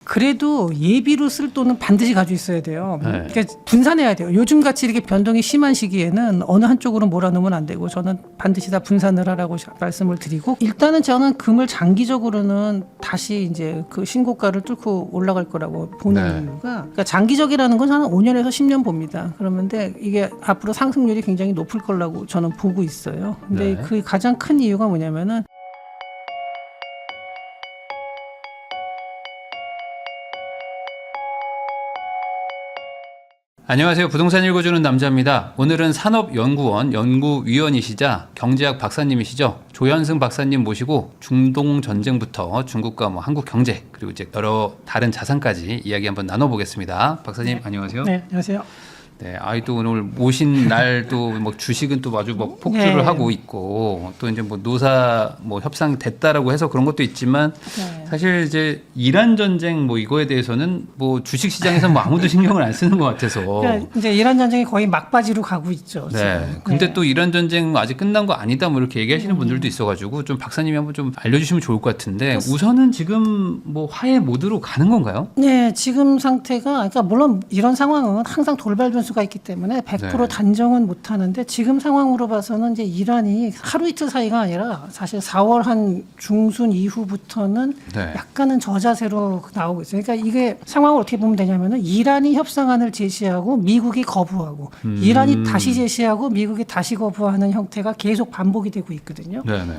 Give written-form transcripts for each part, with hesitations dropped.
그래도 예비로 쓸 돈은 반드시 가지고 있어야 돼요. 네. 그러니까 분산해야 돼요. 요즘같이 이렇게 변동이 심한 시기에는 어느 한쪽으로 몰아넣으면 안 되고 저는 반드시 다 분산을 하라고 말씀을 드리고 일단은 저는 금을 장기적으로는 다시 이제 그 신고가를 뚫고 올라갈 거라고 보는 네. 이유가 그러니까 장기적이라는 건 저는 5년에서 10년 봅니다. 그런데 이게 앞으로 상승률이 굉장히 높을 거라고 저는 보고 있어요. 근데 네. 그 가장 큰 이유가 뭐냐면은 안녕하세요. 부동산 읽어주는 남자입니다. 오늘은 산업연구원 연구위원이시자 경제학 박사님이시죠. 조현승 박사님 모시고 중동 전쟁부터 중국과 한국 경제 그리고 이제 여러 다른 자산까지 이야기 한번 나눠보겠습니다. 박사님 안녕하세요. 네, 안녕하세요. 네, 또 오늘 모신 날도 주식은 또 아주 폭주를 네. 하고 있고 또 이제 노사 협상 됐다라고 해서 그런 것도 있지만 네. 사실 이제 이란 전쟁 이거에 대해서는 주식 시장에서 아무도 신경을 안 쓰는 것 같아서. 그러니까 이제 이란 전쟁이 거의 막바지로 가고 있죠. 네. 지금. 근데 네. 또 이란 전쟁 아직 끝난 거 아니다 이렇게 얘기하시는 분들도 있어가지고 좀 박사님이 한번 좀 알려주시면 좋을 것 같은데 우선은 지금 화해 모드로 가는 건가요? 네, 지금 상태가 그러니까 물론 이런 상황은 항상 돌발 변수가 있기 때문에 100% 네. 단정은 못 하는데 지금 상황으로 봐서는 이제 이란이 하루 이틀 사이가 아니라 사실 4월 한 중순 이후부터는 네. 약간은 저자세로 나오고 있어요. 그러니까 이게 상황을 어떻게 보면 되냐면은 이란이 협상안을 제시하고 미국이 거부하고 이란이 다시 제시하고 미국이 다시 거부하는 형태가 계속 반복이 되고 있거든요. 네네.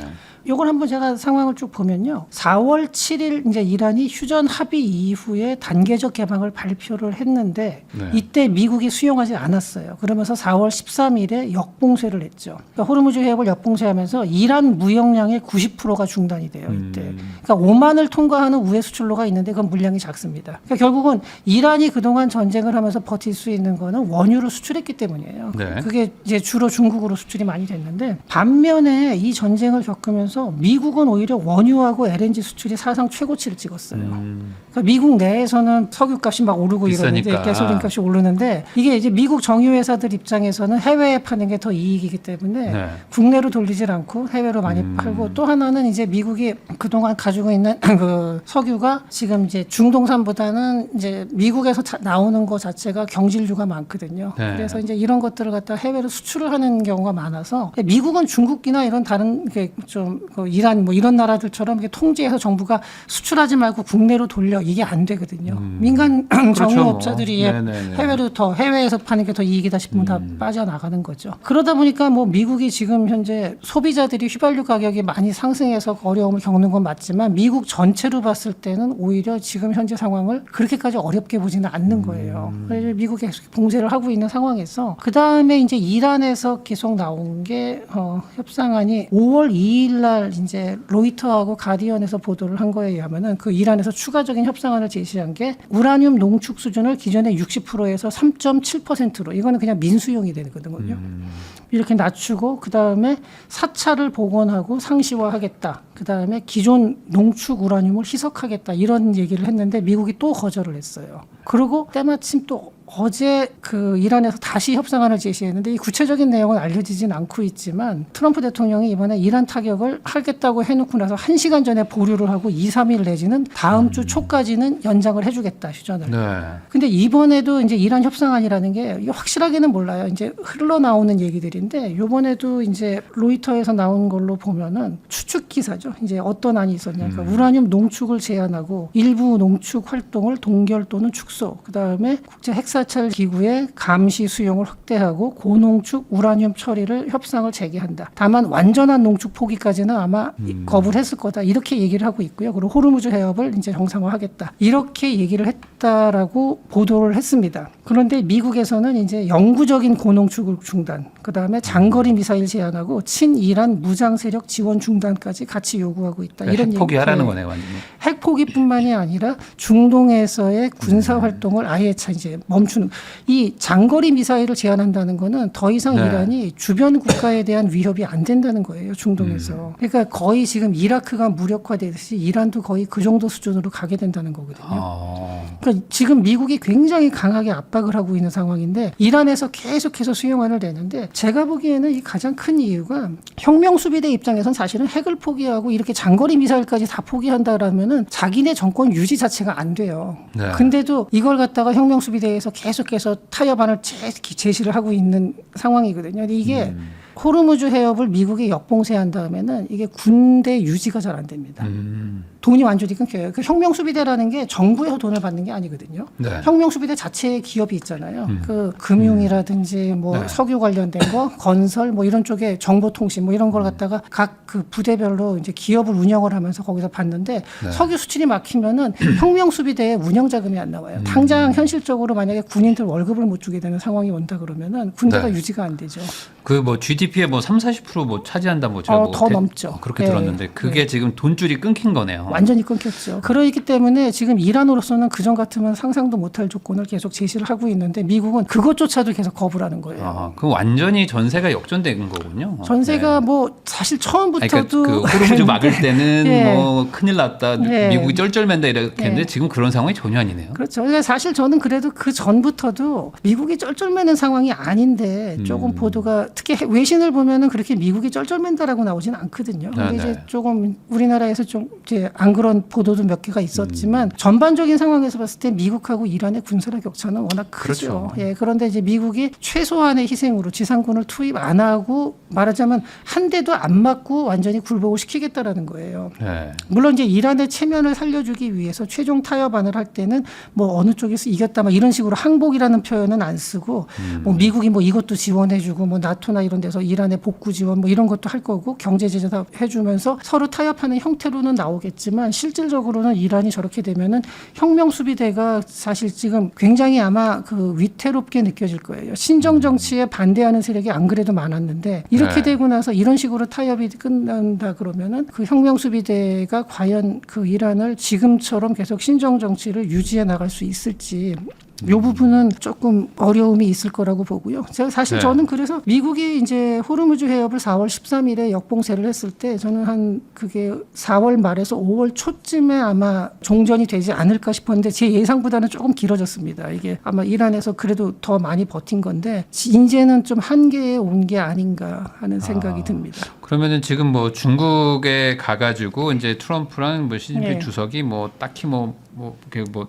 요걸 한번 제가 상황을 쭉 보면요. 4월 7일 이제 이란이 휴전 합의 이후에 단계적 개방을 발표를 했는데 네. 이때 미국이 수용하지 않았어요. 그러면서 4월 13일에 역봉쇄를 했죠. 그러니까 호르무즈 해협을 역봉쇄하면서 이란 무역량의 90%가 중단이 돼요. 이때. 그러니까 오만을 통과하는 우회 수출로가 있는데 그건 물량이 작습니다. 그러니까 결국은 이란이 그동안 전쟁을 하면서 버틸 수 있는 거는 원유를 수출했기 때문이에요. 네. 그게 이제 주로 중국으로 수출이 많이 됐는데 반면에 이 전쟁을 겪으면서 미국은 오히려 원유하고 LNG 수출이 사상 최고치를 찍었어요. 그러니까 미국 내에서는 석유값이 막 오르고 이러는데 비싸니까. 가솔린값이 오르는데 이게 이제 미국 정유회사들 입장에서는 해외에 파는 게 더 이익이기 때문에 네. 국내로 돌리질 않고 해외로 많이 팔고 또 하나는 이제 미국이 그동안 가지고 있는 그 석유가 지금 이제 중동산보다는 이제 미국에서 나오는 것 자체가 경질류가 많거든요. 네. 그래서 이제 이런 것들을 갖다 해외로 수출을 하는 경우가 많아서 미국은 중국이나 이런 다른 좀 이란 이런 나라들처럼 이렇게 통제해서 정부가 수출하지 말고 국내로 돌려 이게 안 되거든요. 민간 정유업자들이 네네네. 해외에서 파는 게 더 이익이다 싶으면 다 빠져나가는 거죠. 그러다 보니까 미국이 지금 현재 소비자들이 휘발유 가격이 많이 상승해서 어려움을 겪는 건 맞지만 미국 전체로 봤을 때는 오히려 지금 현재 상황을 그렇게까지 어렵게 보지는 않는 거예요. 그래서 미국이 계속 봉쇄를 하고 있는 상황에서 그 다음에 이제 이란에서 계속 나온 게 협상안이 5월 2일 날 이제 로이터하고 가디언에서 보도를 한 거에 의하면은 그 이란에서 추가적인 협상안을 제시한 게 우라늄 농축 수준을 기존의 60%에서 3.7%로 이거는 그냥 민수용이 되거든요. 이렇게 낮추고 그 다음에 사찰을 복원하고 상시화하겠다. 그 다음에 기존 농축 우라늄을 희석하겠다. 이런 얘기를 했는데 미국이 또 거절을 했어요. 그리고 때마침 또 어제 그 이란에서 다시 협상안을 제시했는데 이 구체적인 내용은 알려지진 않고 있지만 트럼프 대통령이 이번에 이란 타격을 하겠다고 해놓고 나서 1시간 전에 보류를 하고 2, 3일 내지는 다음 주 초까지는 연장을 해주겠다 휴전을. 네. 근데 이번에도 이제 이란 협상안이라는 게 이게 확실하게는 몰라요. 이제 흘러나오는 얘기들인데 이번에도 이제 로이터에서 나온 걸로 보면은 추측 기사죠. 이제 어떤 안이 있었냐. 그러니까 우라늄 농축을 제한하고 일부 농축 활동을 동결 또는 축소. 그 다음에 국제 핵사찰 기구의 감시 수용을 확대하고 고농축 우라늄 처리를 협상을 재개한다. 다만 완전한 농축 포기까지는 아마 거부를 했을 거다. 이렇게 얘기를 하고 있고요. 그리고 호르무즈 해협을 이제 정상화하겠다. 이렇게 얘기를 했다라고 보도를 했습니다. 그런데 미국에서는 이제 영구적인 고농축 중단, 그 다음에 장거리 미사일 제한하고 친이란 무장 세력 지원 중단까지 같이 요구하고 있다. 이런 핵 포기하라는 얘기. 거네요, 완전히. 핵 포기뿐만이 아니라 중동에서의 군사 활동을 아예 이제 멈추는 이 장거리 미사일을 제한한다는 거는 더 이상 네. 이란이 주변 국가에 대한 위협이 안 된다는 거예요. 중동에서. 그러니까 거의 지금 이라크가 무력화되듯이 이란도 거의 그 정도 수준으로 가게 된다는 거거든요. 그러니까 지금 미국이 굉장히 강하게 압박을 하고 있는 상황인데 이란에서 계속해서 수용안을 내는데 제가 보기에는 이 가장 큰 이유가 혁명수비대 입장에선 사실은 핵을 포기하고 이렇게 장거리 미사일까지 다 포기한다라면은 자기네 정권 유지 자체가 안 돼요. 네. 근데도 이걸 갖다가 혁명수비대에서 계속해서 타협안을 제시를 하고 있는 상황이거든요. 근데 이게 호르무즈 해협을 미국이 역봉쇄한 다음에는 이게 군대 유지가 잘 안 됩니다. 돈이 완전히 끊겨요. 그 혁명수비대라는 게 정부에서 돈을 받는 게 아니거든요. 네. 혁명수비대 자체의 기업이 있잖아요. 그 금융이라든지 뭐 네. 석유 관련된 거, 건설 뭐 이런 쪽에 정보통신 뭐 이런 걸 갖다가 각 그 부대별로 이제 기업을 운영을 하면서 거기서 받는데 네. 석유 수출이 막히면은 혁명수비대에 운영 자금이 안 나와요. 당장 현실적으로 만약에 군인들 월급을 못 주게 되는 상황이 온다 그러면은 군대가 네. 유지가 안 되죠. 그 뭐 GDP의 뭐 3-40%뭐 차지한다 뭐 제가 뭐 더 넘죠. 그렇게 네. 들었는데 그게 지금 돈줄이 끊긴 거네요. 완전히 끊겼죠. 그러기 때문에 지금 이란으로서는 그전 같으면 상상도 못할 조건을 계속 제시를 하고 있는데 미국은 그것조차도 계속 거부를 하는 거예요. 그 완전히 전세가 역전된 거군요. 전세가 네. 뭐 사실 처음부터도 그러니까 그 호르무즈 막을 때는 예. 뭐 큰일 났다. 예. 미국이 쩔쩔맨다 이렇게 했는데 예. 지금 그런 상황이 전혀 아니네요. 그렇죠. 그러니까 사실 저는 그래도 그 전부터도 미국이 쩔쩔매는 상황이 아닌데 조금 보도가 특히 외신을 보면은 그렇게 미국이 쩔쩔맨다라고 나오지는 않거든요. 근데 네, 이제 네. 조금 우리나라에서 좀 이제 안 그런 보도도 몇 개가 있었지만 전반적인 상황에서 봤을 때 미국하고 이란의 군사력 격차는 워낙 크죠. 그렇죠. 예. 그런데 이제 미국이 최소한의 희생으로 지상군을 투입 안 하고 말하자면 한 대도 안 맞고 완전히 굴복을 시키겠다라는 거예요. 네. 물론 이제 이란의 체면을 살려주기 위해서 최종 타협안을 할 때는 뭐 어느 쪽에서 이겼다 막 이런 식으로 항복이라는 표현은 안 쓰고 뭐 미국이 뭐 이것도 지원해주고 뭐 나토나 이런 데서 이란의 복구 지원 뭐 이런 것도 할 거고 경제 제재 다 해주면서 서로 타협하는 형태로는 나오겠지만 실질적으로는 이란이 저렇게 되면은 혁명 수비대가 사실 지금 굉장히 아마 그 위태롭게 느껴질 거예요. 신정 정치에 반대하는 세력이 안 그래도 많았는데 이렇게 네. 되고 나서 이런 식으로 타협이 끝난다 그러면은 그 혁명 수비대가 과연 그 이란을 지금처럼 계속 신정 정치를 유지해 나갈 수 있을지 이 부분은 조금 어려움이 있을 거라고 보고요. 제가 사실 네. 저는 그래서 미국이 이제 호르무즈 해협을 4월 13일에 역봉쇄를 했을 때 저는 한 그게 4월 말에서 5월 초쯤에 아마 종전이 되지 않을까 싶었는데 제 예상보다는 조금 길어졌습니다. 이게 아마 이란에서 그래도 더 많이 버틴 건데 이제는 좀 한계에 온 게 아닌가 하는 생각이 듭니다. 그러면은 지금 뭐 중국에 가가지고 이제 트럼프랑 뭐 시진핑 네. 주석이 뭐 딱히 뭐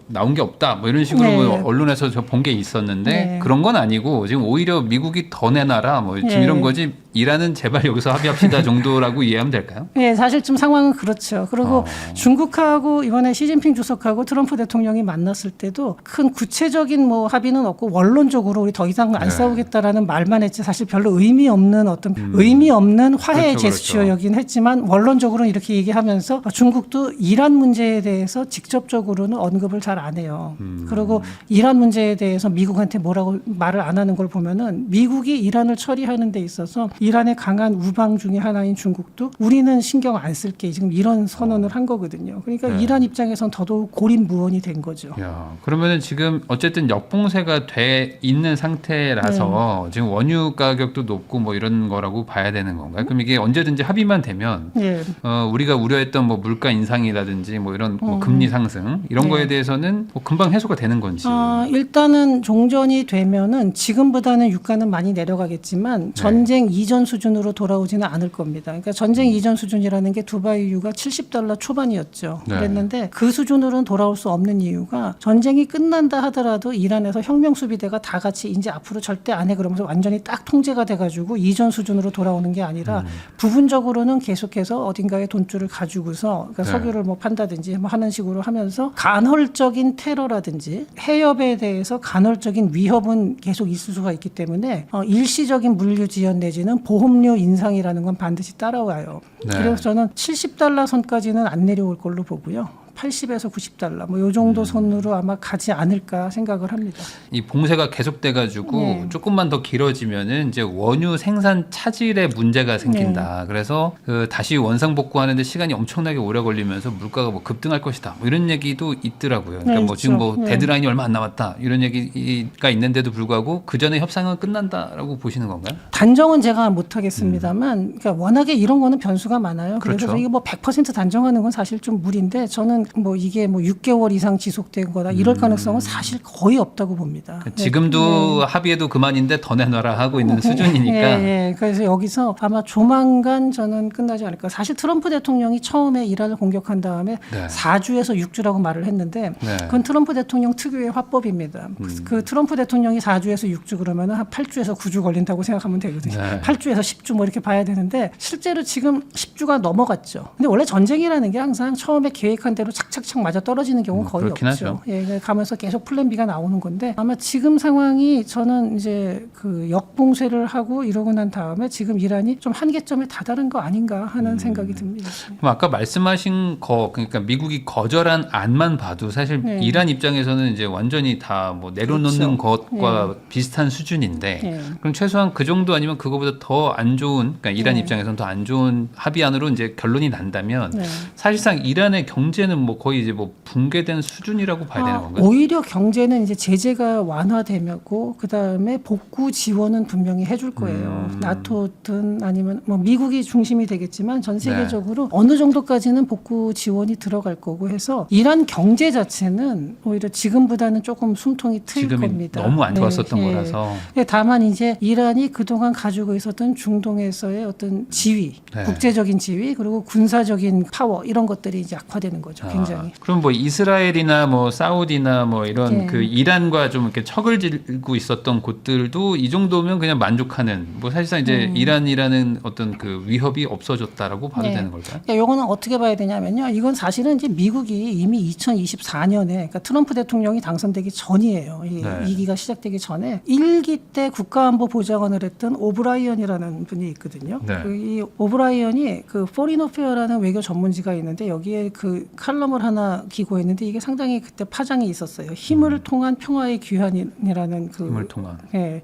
나온 게 없다 뭐 이런 식으로 네. 뭐 언론에서 저 본 게 있었는데 네. 그런 건 아니고 지금 오히려 미국이 더 내놔라 뭐 지금 네. 이런 거지 이란은 제발 여기서 합의합시다 정도라고 이해하면 될까요? 네, 사실 좀 상황은 그렇죠. 그리고 중국하고 이번에 시진핑 주석하고 트럼프 대통령이 만났을 때도 큰 구체적인 뭐 합의는 없고 원론적으로 우리 더 이상 안 네. 싸우겠다라는 말만 했지 사실 별로 의미 없는 어떤 의미 없는 화해 그렇죠, 제스처이긴 했지만 원론적으로는 이렇게 얘기하면서 중국도 이란 문제에 대해서 직접적으로는 언급을 잘 안 해요. 그리고 이란 문제에 대해서 미국한테 뭐라고 말을 안 하는 걸 보면은 미국이 이란을 처리하는 데 있어서 이란의 강한 우방 중에 하나인 중국도 우리는 신경 안 쓸게 지금 이런 선언을 한 거거든요. 그러니까 네. 이란 입장에선 더더욱 고립무원이 된 거죠. 야, 그러면은 지금 어쨌든 역봉쇄가 돼 있는 상태라서 지금 원유 가격도 높고 뭐 이런 거라고 봐야 되는 건가요? 그럼 이게 언제든지 합의만 되면 예. 우리가 우려했던 뭐 물가 인상이라든지 뭐 이런 뭐 금리 상승 이런 네. 거에 대해서는 뭐 금방 해소가 되는 건지. 일단은 종전이 되면은 지금보다는 유가는 많이 내려가겠지만 전쟁 이전 수준으로 돌아오지는 않을 겁니다. 그러니까 전쟁 이전 수준이라는 게 두바이 유가 $70 초반이었죠. 네. 그랬는데 그 수준으로는 돌아올 수 없는 이유가 전쟁이 끝난다 하더라도 이란에서 혁명 수비대가 다 같이 이제 앞으로 절대 안 해 그러면서 완전히 딱 통제가 돼가지고 이전 수준으로 돌아오는 게 아니라 부분적으로는 계속해서 어딘가에 돈줄을 가지고서 그러니까 네. 석유를 뭐 판다든지 뭐 하는 식으로 하면서 간헐적인 테러라든지 해협에 대해서 간헐적인 위협은 계속 있을 수가 있기 때문에 일시적인 물류 지연 내지는 보험료 인상이라는 건 반드시 따라와요. 네. 그래서 저는 $70 선까지는 안 내려올 걸로 보고요. 80에서 90달러 뭐 요 정도 선으로 아마 가지 않을까 생각을 합니다. 이 봉쇄가 계속돼가지고 네. 조금만 더 길어지면은 이제 원유 생산 차질에 문제가 생긴다. 그래서 그 다시 원상복구하는데 시간이 엄청나게 오래 걸리면서 물가가 뭐 급등할 것이다. 뭐 이런 얘기도 있더라고요. 그러니까 네, 뭐 지금 뭐 있죠. 네. 데드라인이 얼마 안 남았다 이런 얘기가 있는데도 불구하고 그 전에 협상은 끝난다라고 보시는 건가요? 단정은 제가 못하겠습니다만, 그러니까 워낙에 이런 거는 변수가 많아요. 그래서 그렇죠. 이게 뭐 100% 단정하는 건 사실 좀 무리인데, 저는 뭐 이게 뭐 6개월 이상 지속된 거다 이럴 가능성은 사실 거의 없다고 봅니다. 지금도 합의해도 그만인데 더 내놔라 하고 있는 수준이니까. 예. 그래서 여기서 아마 조만간 저는 끝나지 않을까. 사실 트럼프 대통령이 처음에 이란을 공격한 다음에 네. 4주에서 6주라고 말을 했는데 네. 그건 트럼프 대통령 특유의 화법입니다. 그 트럼프 대통령이 4주에서 6주 그러면 한 8주에서 9주 걸린다고 생각하면 되거든요. 네. 8주에서 10주 뭐 이렇게 봐야 되는데 실제로 지금 10주가 넘어갔죠. 근데 원래 전쟁이라는 게 항상 처음에 계획한 대로 착착착 맞아 떨어지는 경우는 거의 그렇긴 없죠. 하죠. 예, 가면서 계속 플랜 B가 나오는 건데 아마 지금 상황이 저는 이제 그 역봉쇄를 하고 이러고 난 다음에 지금 이란이 좀 한계점에 다다른 거 아닌가 하는 생각이 듭니다. 그럼 아까 말씀하신 거 그러니까 미국이 거절한 안만 봐도 사실 네. 이란 입장에서는 이제 완전히 다 뭐 내려놓는 그렇죠. 것과 비슷한 수준인데 예. 그럼 최소한 그 정도 아니면 그거보다 더 안 좋은 그러니까 이란 네. 입장에서는 더 안 좋은 합의안으로 이제 결론이 난다면 네. 사실상 이란의 경제는 뭐 거의 이제 뭐 붕괴된 수준이라고 봐야 되는 건가요? 오히려 경제는 이제 제재가 완화되고 그 다음에 복구 지원은 분명히 해줄 거예요. 나토든 아니면 뭐 미국이 중심이 되겠지만 전 세계적으로 네. 어느 정도까지는 복구 지원이 들어갈 거고 해서 이란 경제 자체는 오히려 지금보다는 조금 숨통이 트일 지금이 겁니다. 너무 안 좋았었던 네, 예. 거라서 예, 다만 이제 이란이 그동안 가지고 있었던 중동에서의 어떤 지위, 네. 국제적인 지위 그리고 군사적인 파워 이런 것들이 이제 약화되는 거죠. 굉장히. 그럼 뭐 이스라엘이나 뭐 사우디나 뭐 이런 네. 그 이란과 좀 이렇게 척을 지고 있었던 곳들도 이 정도면 그냥 만족하는 뭐 사실상 이제 이란이라는 어떤 그 위협이 없어졌다라고 봐도 네. 되는 걸까요? 요거는 어떻게 봐야 되냐면요. 이건 사실은 이제 미국이 이미 2024년에 그러니까 트럼프 대통령이 당선되기 전이에요. 이 네. 2기가 시작되기 전에 1기 때 국가안보보좌관을 했던 오브라이언이라는 분이 있거든요. 네. 이 오브라이언이 그 포린 어페어라는 외교 전문지가 있는데 여기에 그 칼럼을 하나 기고했는데 이게 상당히 그때 파장이 있었어요. 힘을 통한 평화의 귀환이라는 그 힘을 통한. 예, 네.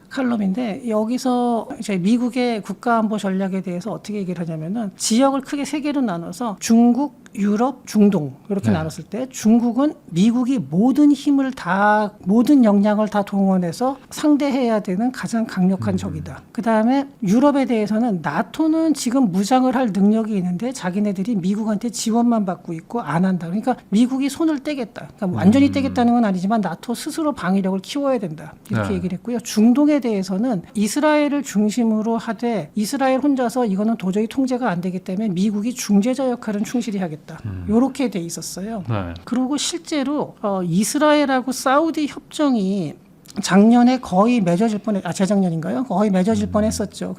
칼럼인데 여기서 이제 미국의 국가안보 전략에 대해서 어떻게 얘기를 하냐면은 지역을 크게 세 개로 나눠서 중국, 유럽, 중동 이렇게 네. 나눴을 때 중국은 미국이 모든 힘을 다 모든 역량을 다 동원해서 상대해야 되는 가장 강력한 적이다. 그다음에 유럽에 대해서는 나토는 지금 무장을 할 능력이 있는데 자기네들이 미국한테 지원만 받고 있고 안 한다. 그러니까 미국이 손을 떼겠다. 그러니까 완전히 떼겠다는 건 아니지만 나토 스스로 방위력을 키워야 된다. 이렇게 네. 얘기를 했고요. 중동에 대해서는 이스라엘을 중심으로 하되 이스라엘 혼자서 이거는 도저히 통제가 안 되기 때문에 미국이 중재자 역할은 충실히 하겠다. 이렇게 돼 있었어요. 네. 그리고 실제로 이스라엘하고 사우디 협정이 작년에 거의 맺어질 재작년인가요? 거의 맺어질 뻔했었죠.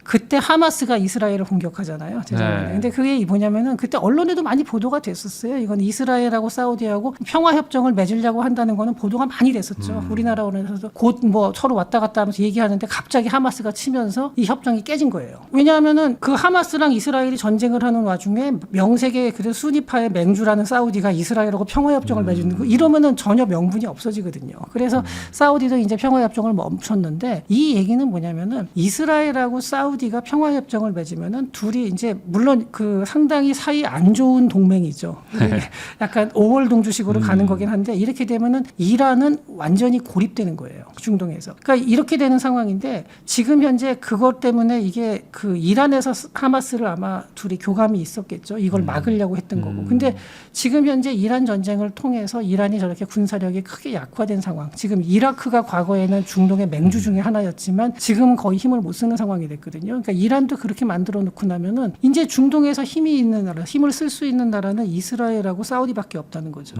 그때 하마스가 이스라엘을 공격하잖아요. 재작년에. 네. 근데 그게 뭐냐면은 그때 언론에도 많이 보도가 됐었어요. 이건 이스라엘하고 사우디하고 평화 협정을 맺으려고 한다는 거는 보도가 많이 됐었죠. 우리나라 언론에서도 곧 뭐 서로 왔다 갔다 하면서 얘기하는데 갑자기 하마스가 치면서 이 협정이 깨진 거예요. 왜냐하면은 그 하마스랑 이스라엘이 전쟁을 하는 와중에 명색의 그 수니파의 맹주라는 사우디가 이스라엘하고 평화 협정을 맺는 거 이러면은 전혀 명분이 없어지거든요. 그래서 사우디도 이제 평화협정을 멈췄는데 이 얘기는 뭐냐면은 이스라엘하고 사우디가 평화협정을 맺으면은 둘이 이제 물론 그 상당히 사이 안 좋은 동맹이죠. 약간 오월동주식으로 가는 거긴 한데 이렇게 되면은 이란은 완전히 고립되는 거예요. 중동에서. 그러니까 이렇게 되는 상황인데 지금 현재 그것 때문에 이게 그 이란에서 하마스를 아마 둘이 교감이 있었겠죠. 이걸 막으려고 했던 거고. 근데 지금 현재 이란 전쟁을 통해서 이란이 저렇게 군사력이 크게 약화된 상황. 지금 이라크가 과거에는 중동의 맹주 중에 하나였지만 지금은 거의 힘을 못 쓰는 상황이 됐거든요. 그러니까 이란도 그렇게 만들어 놓고 나면은 이제 중동에서 힘이 있는 나라, 힘을 쓸 수 있는 나라는 이스라엘하고 사우디밖에 없다는 거죠.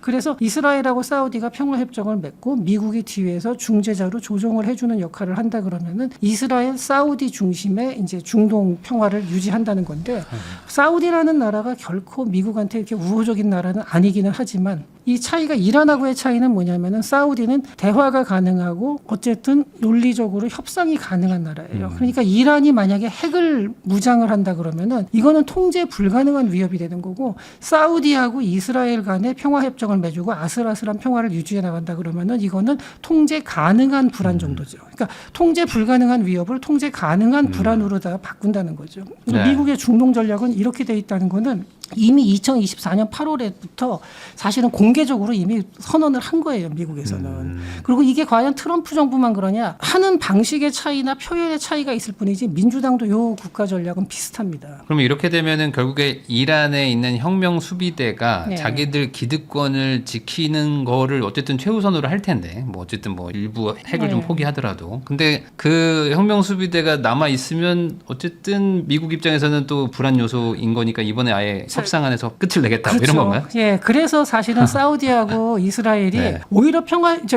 그래서 이스라엘하고 사우디가 평화협정을 맺고 미국이 뒤에서 중재자로 조정을 해주는 역할을 한다 그러면은 이스라엘, 사우디 중심의 이제 중동 평화를 유지한다는 건데 사우디라는 나라가 결코 미국한테 이렇게 우호적인 나라는 아니기는 하지만 이 차이가 이란하고의 차이는 뭐냐면은 사우디는 대화가 가능하고 어쨌든 논리적으로 협상이 가능한 나라예요. 그러니까 이란이 만약에 핵을 무장을 한다 그러면은 이거는 통제 불가능한 위협이 되는 거고 사우디하고 이스라엘 간에 평화 협정을 맺고 아슬아슬한 평화를 유지해 나간다 그러면은 이거는 통제 가능한 불안 정도죠. 그러니까 통제 불가능한 위협을 통제 가능한 불안으로 다 바꾼다는 거죠. 네. 미국의 중동 전략은 이렇게 돼 있다는 거는 이미 2024년 8월에부터 사실은 공개적으로 이미 선언을 한 거예요, 미국에서는. 그리고 이게 과연 트럼프 정부만 그러냐? 하는 방식의 차이나 표현의 차이가 있을 뿐이지 민주당도 요 국가 전략은 비슷합니다. 그러면 이렇게 되면은 결국에 이란에 있는 혁명 수비대가 네. 자기들 기득권을 지키는 거를 어쨌든 최우선으로 할 텐데 뭐 어쨌든 뭐 일부 핵을 좀 네. 포기하더라도 근데 그 혁명 수비대가 남아 있으면 어쨌든 미국 입장에서는 또 불안 요소인 거니까 이번에 아예 협상안에서 끝을 내겠다 뭐 이런 건가요? 예, 그래서 사실은 사우디하고 이스라엘이 네. 오히려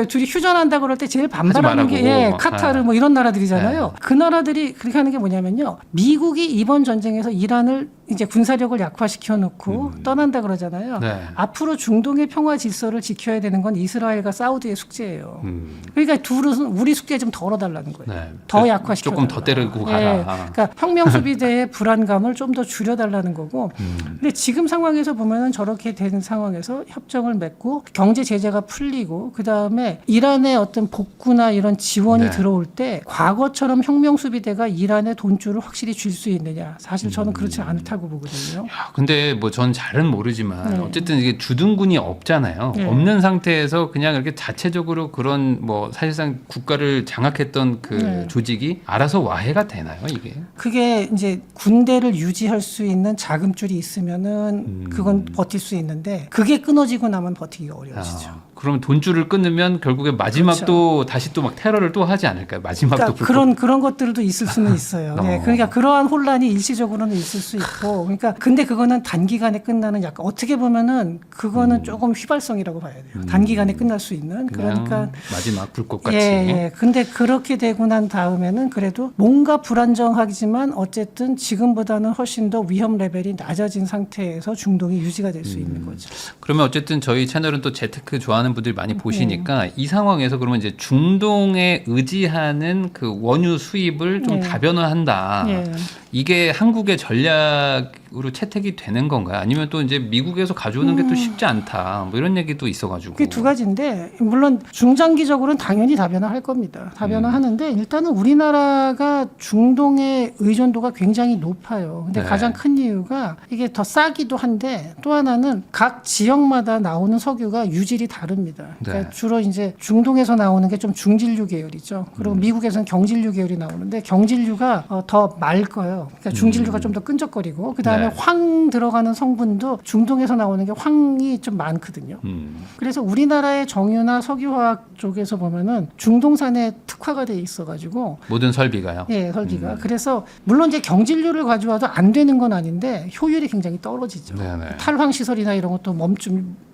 둘이 휴전한다 그럴 때 제일 반발하는 게 말라고. 카타르 뭐 이런 나라들이잖아요. 그 나라들이 그렇게 하는 게 뭐냐면요. 미국이 이번 전쟁에서 이란을 이제 군사력을 약화시켜 놓고 떠난다 그러잖아요. 네. 앞으로 중동의 평화 질서를 지켜야 되는 건 이스라엘과 사우디의 숙제예요. 그러니까 둘은 우리 숙제 좀 덜어달라는 거예요. 네. 더 약화시켜 조금 더 때리고 가라. 그러니까 혁명 수비대의 불안감을 좀 더 줄여달라는 거고. 근데 지금 상황에서 보면은 저렇게 되는 상황에서 협정을 맺고 경제 제재가 풀리고 그 다음에 이란의 어떤 복구나 이런 지원이 네. 들어올 때 과거처럼 혁명 수비대가 이란의 돈줄을 확실히 줄 수 있느냐? 사실 저는 그렇지 않다고 보거든요. 야, 근데 뭐 전 잘은 모르지만 네. 어쨌든 이게 주둔군이 없잖아요. 네. 없는 상태에서 그냥 이렇게 자체적으로 그런 뭐 사실상 국가를 장악했던 그 네. 조직이 알아서 와해가 되나요, 이게? 그게 이제 군대를 유지할 수 있는 자금줄이 있으면은 그건 버틸 수 있는데 그게 끊어지고 나면 버티기가 어려워지죠. 그러면 돈줄을 끊으면 결국에 마지막 또 다시 또 막 테러를 또 하지 않을까요? 마지막 또 그러니까 그런 것들도 있을 수는 있어요. 네, 그러니까 그러한 혼란이 일시적으로는 있을 수 있고, 그러니까 근데 그거는 단기간에 끝나는 약간 어떻게 보면은 그거는 조금 휘발성이라고 봐야 돼요. 단기간에 끝날 수 있는 그러니까 마지막 불꽃같이. 예. 근데 그렇게 되고 난 다음에는 그래도 뭔가 불안정하지만 어쨌든 지금보다는 훨씬 더 위험 레벨이 낮아진 상태에서 중동이 유지가 될 수 있는 거죠. 그러면 어쨌든 저희 채널은 또 재테크 좋아하는 분들이 많이 보시니까 이 상황에서 그러면 이제 중동에 의지하는 그 원유 수입을 좀 네. 다변화한다. 예. 이게 한국의 전략으로 채택이 되는 건가요? 아니면 또 이제 미국에서 가져오는 게 또 쉽지 않다. 뭐 이런 얘기도 있어가지고. 그게 두 가지인데 물론 중장기적으로는 당연히 다변화할 겁니다. 다변화하는데 일단은 우리나라가 중동의 의존도가 굉장히 높아요. 근데 네. 가장 큰 이유가 이게 더 싸기도 한데 또 하나는 각 지역마다 나오는 석유가 유질이 다릅니다. 그러니까 네. 주로 이제 중동에서 나오는 게 좀 중진류 계열이죠. 그리고 미국에서는 경질류 계열이 나오는데 경질류가 더 맑어요. 그러니까 중진류가 좀 더 끈적거리고 그 다음에 네. 황 들어가는 성분도 중동에서 나오는 게 황이 좀 많거든요. 그래서 우리나라의 정유나 석유화학 쪽에서 보면은 중동산에 특화가 돼 있어가지고 모든 설비가요. 예, 설비가. 그래서 물론 이제 경질류를 가져와도 안 되는 건 아닌데 효율이 굉장히 떨어지죠. 네네. 탈황 시설이나 이런 것도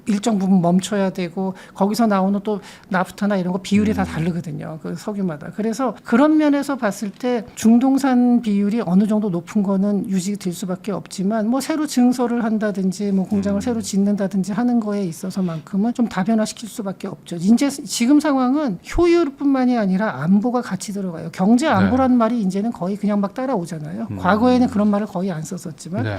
일정 부분 멈춰야 되고 거기서 나오는 또 나프타나 이런 거 비율이 다 다르거든요. 그 석유마다. 그래서 그런 면에서 봤을 때 중동산 비율이 어느 정도 높은 거는 유지될 수밖에 없지만 뭐 새로 증설을 한다든지 뭐 공장을 새로 짓는다든지 하는 거에 있어서만큼은 좀 다변화시킬 수밖에 없죠. 이제 지금 상황은 효율뿐만이 아니라 안보가 같이 들어가요. 경제 안보라는 말이 이제는 거의 그냥 막 따라오잖아요. 과거에는 그런 말을 거의 안 썼었지만 네.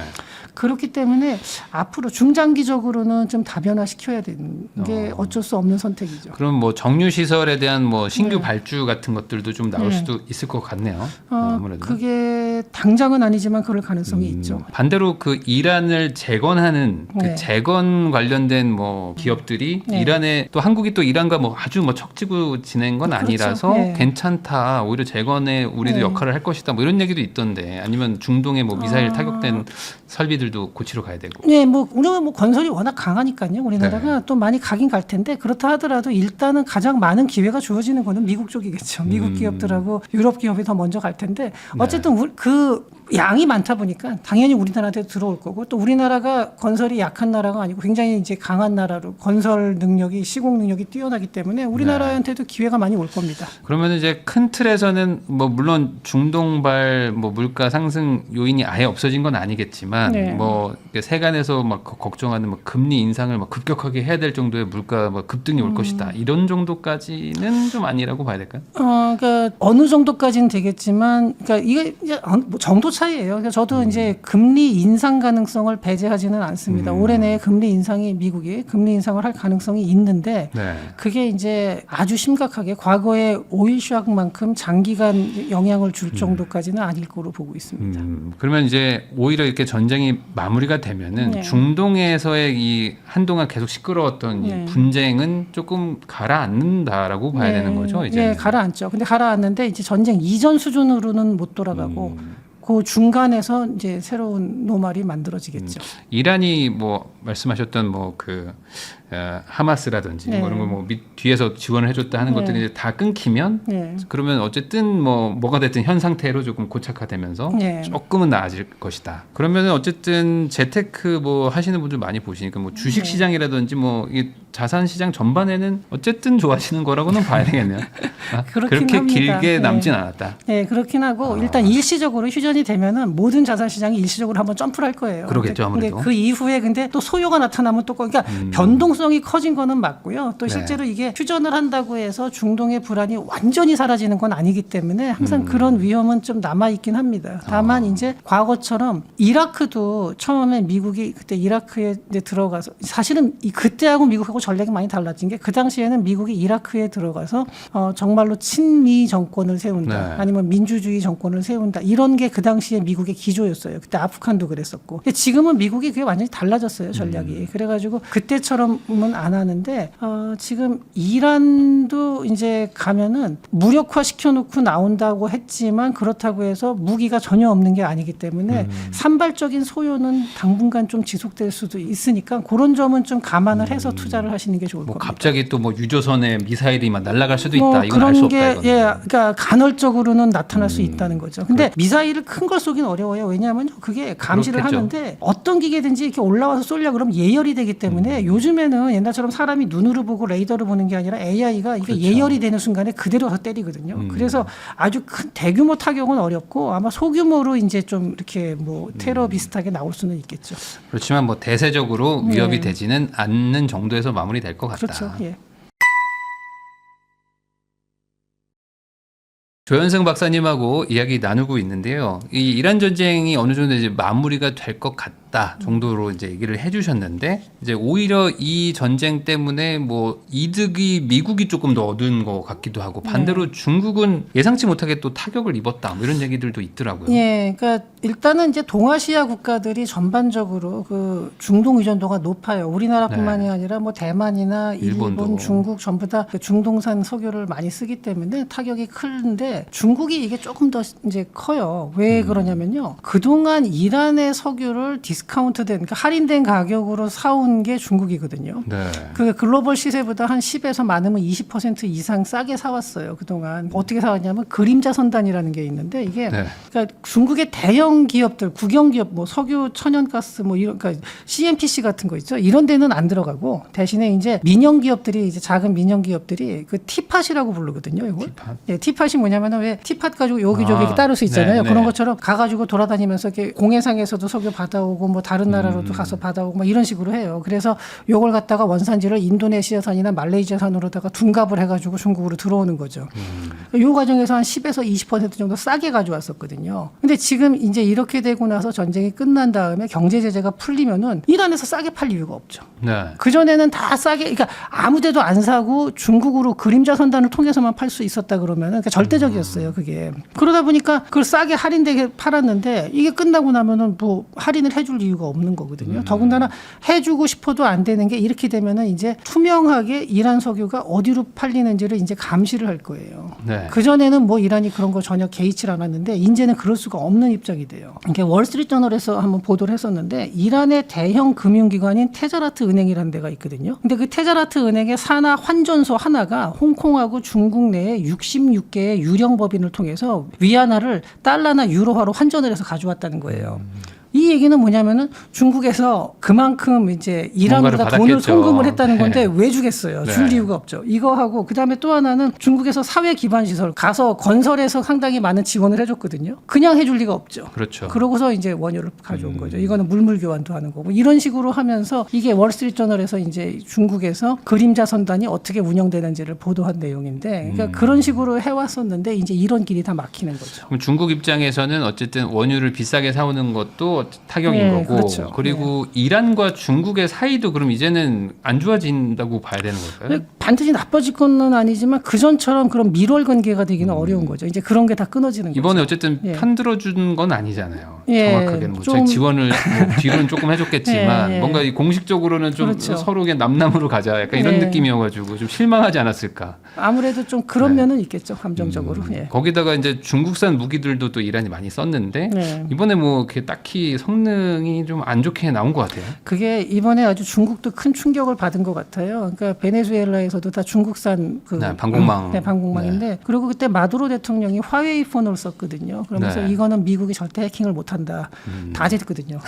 그렇기 때문에 앞으로 중장기적으로는 좀 다변화시켜야 되는 게 어쩔 수 없는 선택이죠. 그럼 뭐 정유 시설에 대한 뭐 신규 네. 발주 같은 것들도 좀 나올 네. 수도 있을 것 같네요. 아무래도. 그게 당장은 아니지만 그럴 가능성이 있죠. 반대로 그 이란을 재건하는 그 네. 재건 관련된 뭐 기업들이 네. 이란에 또 한국이 또 이란과 뭐 아주 뭐 척지고 지낸 건 그렇죠. 아니라서 네. 괜찮다. 오히려 재건에 우리도 네. 역할을 할 것이다. 뭐 이런 얘기도 있던데 아니면 중동에 뭐 미사일 타격된 설비들도 고치러 가야 되고. 네, 뭐 우리가 뭐 건설이 워낙 강하니까요. 우리나라가 또 많이 가긴 갈 텐데 그렇다 하더라도 일단은 가장 많은 기회가 주어지는 거는 미국 쪽이겠죠. 미국 기업들하고 유럽 기업이 더 먼저 갈 텐데 어쨌든 그 양이 많다 보니까 당연히 우리나라한테 들어올 거고 또 우리나라가 건설이 약한 나라가 아니고 굉장히 이제 강한 나라로 건설 능력이 시공 능력이 뛰어나기 때문에 우리나라한테도 기회가 많이 올 겁니다. 그러면 이제 큰 틀에서는 뭐 물론 중동발 뭐 물가 상승 요인이 아예 없어진 건 아니겠지만 네. 뭐 세간에서 막 걱정하는 뭐 금리 인상을 막 급격하게 해야 될 정도의 물가 뭐 급등이 올 것이다 이런 정도까지는 좀 아니라고 봐야 될까요? 그러니까 어느 정도까지는 되겠지만, 그러니까 이게 이제 뭐 정도 차이예요. 그러니까 저도 이제 금리 인상 가능성을 배제하지는 않습니다. 올해 내에 금리 인상이 미국이 금리 인상을 할 가능성이 있는데, 네. 그게 이제 아주 심각하게 과거의 오일 쇼크만큼 장기간 영향을 줄 정도까지는 아닐 거로 보고 있습니다. 그러면 이제 오히려 이렇게 전쟁이 마무리가 되면은 네. 중동에서의 이 한동안 계속 시끄러웠던 네. 이 분쟁은 조금 가라앉는다라고 봐야 되는 거죠, 이제. 네, 가라앉죠. 근데 가라앉는데 이제 전쟁 이전 수준으로는 못 돌아가고 그 중간에서 이제 새로운 노말이 만들어지겠죠. 이란이 뭐 말씀하셨던 뭐 그 하마스라든지 네. 뭐 이런 거 뭐 뒤에서 지원을 해줬다 하는 네. 것들이 이제 다 끊기면 네. 그러면 어쨌든 뭐가 됐든 현 상태로 조금 고착화되면서 네. 조금은 나아질 것이다. 그러면은 어쨌든 재테크 뭐 하시는 분들 많이 보시니까 뭐 주식 네. 시장이라든지 뭐 이 자산 시장 전반에는 어쨌든 좋아지는 거라고는 봐야 되겠네요. 그렇긴 그렇게 합니다. 길게 네. 남진 않았다. 네, 그렇긴 하고 일단 일시적으로 휴전이 되면은 모든 자산 시장이 일시적으로 한번 점프를 할 거예요. 그러겠죠, 근데 아무래도. 그 이후에 근데 또 소요가 나타나면 또 그러니까 변동성이 커진 거는 맞고요. 또 네. 실제로 이게 휴전을 한다고 해서 중동의 불안이 완전히 사라지는 건 아니기 때문에 항상 그런 위험은 좀 남아 있긴 합니다. 다만 이제 과거처럼 이라크도 처음에 미국이 그때 이라크에 이제 들어가서 사실은 그때하고 미국하고 전략이 많이 달라진 게 그 당시에는 미국이 이라크에 들어가서 정말로 친미 정권을 세운다. 네. 아니면 민주주의 정권을 세운다. 이런 게 그 당시에 미국의 기조였어요. 그때 아프간도 그랬었고. 근데 지금은 미국이 그게 완전히 달라졌어요. 전략이. 그래가지고 그때처럼은 안 하는데 지금 이란도 이제 가면은 무력화 시켜놓고 나온다고 했지만 그렇다고 해서 무기가 전혀 없는 게 아니기 때문에 산발적인 소요는 당분간 좀 지속될 수도 있으니까 그런 점은 좀 감안을 해서 투자를 하시는 게 좋을 뭐 겁니다. 갑자기 또 뭐 유조선에 미사일이 막 날아갈 수도 있다. 뭐 이건 알 수 없다. 그런 이거는. 게 그러니까 간헐적으로는 나타날 수 있다는 거죠. 근데 미사일을 큰 걸 쏘긴 어려워요. 왜냐하면 그게 감시를 그렇겠죠. 하는데 어떤 기계든지 이렇게 올라와서 쏠려 그러면 예열이 되기 때문에 요즘에는 옛날처럼 사람이 눈으로 보고 레이더로 보는 게 아니라 AI가 이게 그렇죠. 예열이 되는 순간에 그대로 가서 때리거든요. 그래서 아주 큰 대규모 타격은 어렵고 아마 소규모로 이제 좀 이렇게 뭐 테러 비슷하게 나올 수는 있겠죠. 그렇지만 뭐 대세적으로 위협이 네. 되지는 않는 정도에서 마무리될 것 같다. 그렇죠. 예. 조현승 박사님하고 이야기 나누고 있는데요. 이 이란 전쟁이 어느 정도 이제 마무리가 될 것 같다 정도로 이제 얘기를 해주셨는데 이제 오히려 이 전쟁 때문에 뭐 이득이 미국이 조금 더 얻은 것 같기도 하고 반대로 중국은 예상치 못하게 또 타격을 입었다 뭐 이런 얘기들도 있더라고요. 예, 그러니까 일단은 이제 동아시아 국가들이 전반적으로 그 중동 의존도가 높아요. 우리나라뿐만이 아니라 뭐 대만이나 일본, 일본도. 중국 전부 다 그 중동산 석유를 많이 쓰기 때문에 타격이 큰데 중국이 이게 조금 더 이제 커요. 왜 그러냐면요. 그동안 이란의 석유를 디스카운트된 그러니까 할인된 가격으로 사온 게 중국이거든요. 네. 그 글로벌 시세보다 한 10에서 많으면 20% 이상 싸게 사왔어요. 그동안. 어떻게 사왔냐면 그림자 선단이라는 게 있는데 이게 네. 그러니까 중국의 대형 기업들, 국영 기업, 뭐 석유, 천연가스, 뭐 이런, 그러니까 CNPC 같은 거 있죠. 이런 데는 안 들어가고 대신에 이제 민영 기업들이 이제 작은 민영 기업들이 그 티팟이라고 부르거든요. 이걸. 티팟? 예, 티팟이 뭐냐면은 왜 티팟 가지고 여기저기 이렇게 따를 수 있잖아요. 네, 그런 네. 것처럼 가가지고 돌아다니면서 이렇게 공해상에서도 석유 받아오고 뭐 다른 나라로도 가서 받아오고 뭐 이런 식으로 해요. 그래서 요걸 갖다가 원산지를 인도네시아산이나 말레이시아산으로다가 둔갑을 해가지고 중국으로 들어오는 거죠. 요 과정에서 한 10에서 20% 정도 싸게 가져왔었거든요. 근데 지금 이제 이렇게 되고 나서 전쟁이 끝난 다음에 경제 제재가 풀리면은 이란에서 싸게 팔 이유가 없죠. 네. 그전에는 다 싸게, 그러니까 아무 데도 안 사고 중국으로 그림자 선단을 통해서만 팔 수 있었다 그러면은 그러니까 절대적이었어요, 그게. 그러다 보니까 그걸 싸게 할인되게 팔았는데 이게 끝나고 나면은 뭐 할인을 해줄 해줄 이유가 없는 거거든요. 더군다나 해주고 싶어도 안 되는 게 이렇게 되면은 이제 투명하게 이란 석유가 어디로 팔리는지를 이제 감시를 할 거예요. 네. 그전에는 뭐 이란이 그런 거 전혀 개의치 않았는데 이제는 그럴 수가 없는 입장이 돼요. 이게 월스트리트저널에서 한번 보도를 했었는데 이란의 대형 금융기관인 테자라트 은행이라는 데가 있거든요. 근데 그 테자라트 은행의 산하 환전소 하나가 홍콩하고 중국 내에 66개의 유령 법인을 통해서 위안화를 달러나 유로화로 환전을 해서 가져왔다는 거예요. 이 얘기는 뭐냐면은 중국에서 그만큼 이제 이란보다 돈을 받았겠죠. 송금을 했다는 건데 네. 왜 주겠어요? 네. 줄 이유가 없죠. 이거 하고 그다음에 또 하나는 중국에서 사회 기반 시설 가서 건설에서 상당히 많은 지원을 해줬거든요. 그냥 해줄 리가 없죠. 그렇죠. 그러고서 이제 원유를 가져온 거죠. 이거는 물물 교환도 하는 거고 이런 식으로 하면서 이게 월스트리트저널에서 이제 중국에서 그림자 선단이 어떻게 운영되는지를 보도한 내용인데, 그러니까 그런 식으로 해왔었는데 이제 이런 길이 다 막히는 거죠. 그럼 중국 입장에서는 어쨌든 원유를 비싸게 사오는 것도 타격인 네, 거고, 그렇죠. 그리고 이란과 중국의 사이도 그럼 이제는 안 좋아진다고 봐야 되는 걸까요? 반드시 나빠질 건 아니지만 그 전처럼 그런 밀월 관계가 되기는 어려운 거죠. 이제 그런 게 다 끊어지는 거죠. 이번에 어쨌든 예. 편 들어준 건 아니잖아요. 예, 정확하게는 뭐 좀- 저희 지원을 뭐 뒤로는 조금 해줬겠지만 예, 예. 뭔가 이 공식적으로는 좀 그렇죠. 서로 그냥 남남으로 가자 약간 이런 예. 느낌이어가지고 좀 실망하지 않았을까. 아무래도 좀 그런 네. 면은 있겠죠. 감정적으로. 예. 거기다가 이제 중국산 무기들도 또 이란이 많이 썼는데 네. 이번에 뭐 이렇게 딱히 성능이 좀 안 좋게 나온 것 같아요. 그게 이번에 아주 중국도 큰 충격을 받은 것 같아요. 그러니까 베네수엘라에서도 다 중국산 그 네, 방공망. 네, 방공망인데 그리고 그때 마두로 대통령이 화웨이 폰을 썼거든요. 그러면서 네. 이거는 미국이 절대 해킹을 못한다. 다 됐거든요.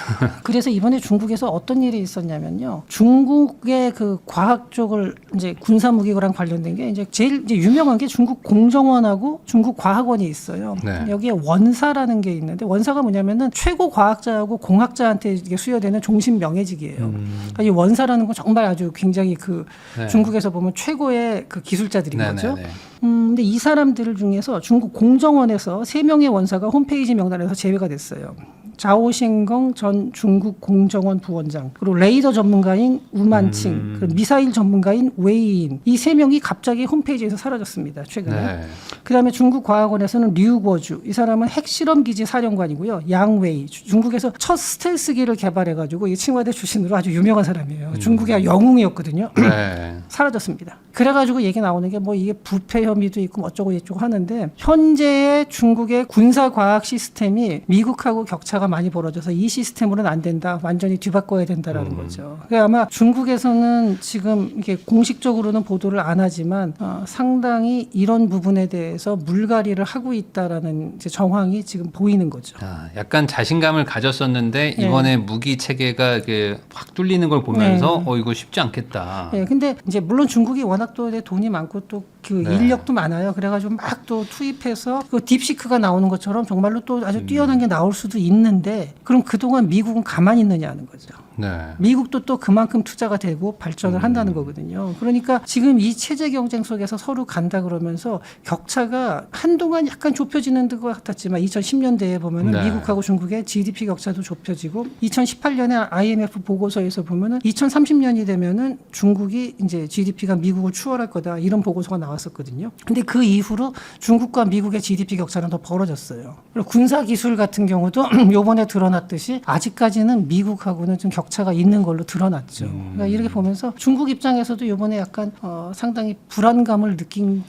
그래서 이번에 중국에서 어떤 일이 있었냐면요. 중국의 그 과학 쪽을 이제 군사 무기랑 관련된 게 이제 제일 이제 유명한 게 중국 공정원하고 중국 과학원이 있어요. 네. 여기에 원사라는 게 있는데 원사가 뭐냐면은 최고 과학자하고 공학자한테 이게 수여되는 종신 명예직이에요. 그러니까 이 원사라는 건 정말 아주 굉장히 그 네. 중국에서 보면 최고의 그 기술자들인 거죠. 네네네. 근데 이 사람들 중에서 중국 공정원에서 3명의 원사가 홈페이지 명단에서 제외가 됐어요. 자오싱건 전 중국 공정원 부원장, 그리고 레이더 전문가인 우만칭, 그리고 미사일 전문가인 웨이인, 이 3명이 갑자기 홈페이지에서 사라졌습니다. 최근에. 네. 그다음에 중국 과학원에서는 류궈주, 이 사람은 핵실험 기지 사령관이고요. 양웨이, 중국에서 첫 스텔스기를 개발해가지고 이 칭화대 출신으로 아주 유명한 사람이에요. 중국의 영웅이었거든요. 네. 사라졌습니다. 그래가지고 얘기 나오는 게 뭐 이게 부패 혐의도 있고 뭐 어쩌고 저쩌고 하는데 현재의 중국의 군사 과학 시스템이 미국하고 격차가 많이 벌어져서 이 시스템으로는 안 된다. 완전히 뒤바꿔야 된다라는 거죠. 그러니까 아마 중국에서는 지금 이게 공식적으로는 보도를 안 하지만 상당히 이런 부분에 대해서 물갈이를 하고 있다라는 이제 정황이 지금 보이는 거죠. 아, 약간 자신감을 가졌었는데 이번에 무기 체계가 이렇게 확 뚫리는 걸 보면서 이거 쉽지 않겠다. 네, 근데 이제 물론 중국이 워낙 또 돈이 많고 또 그 네. 인력도 많아요. 그래가지고 막 또 투입해서 그 딥시크가 나오는 것처럼 정말로 또 아주 뛰어난 게 나올 수도 있는데 그럼 그동안 미국은 가만히 있느냐는 거죠. 네. 미국도 또 그만큼 투자가 되고 발전을 한다는 거거든요. 그러니까 지금 이 체제 경쟁 속에서 서로 간다 그러면서 격차가 한동안 약간 좁혀지는 것 같았지만 2010년대에 보면은 네. 미국하고 중국의 GDP 격차도 좁혀지고 2018년에 IMF 보고서에서 보면은 2030년이 되면은 중국이 이제 GDP가 미국을 추월할 거다 이런 보고서가 나왔었거든요. 근데 그 이후로 중국과 미국의 GDP 격차는 더 벌어졌어요. 그리고 군사 기술 같은 경우도 요번에 드러났듯이 아직까지는 미국하고는 좀 격차가 있는 걸로 드러났죠. 그러니까 이렇게 보면서 중국 입장에서도 이번에 약간 상당히 불안감을 느낄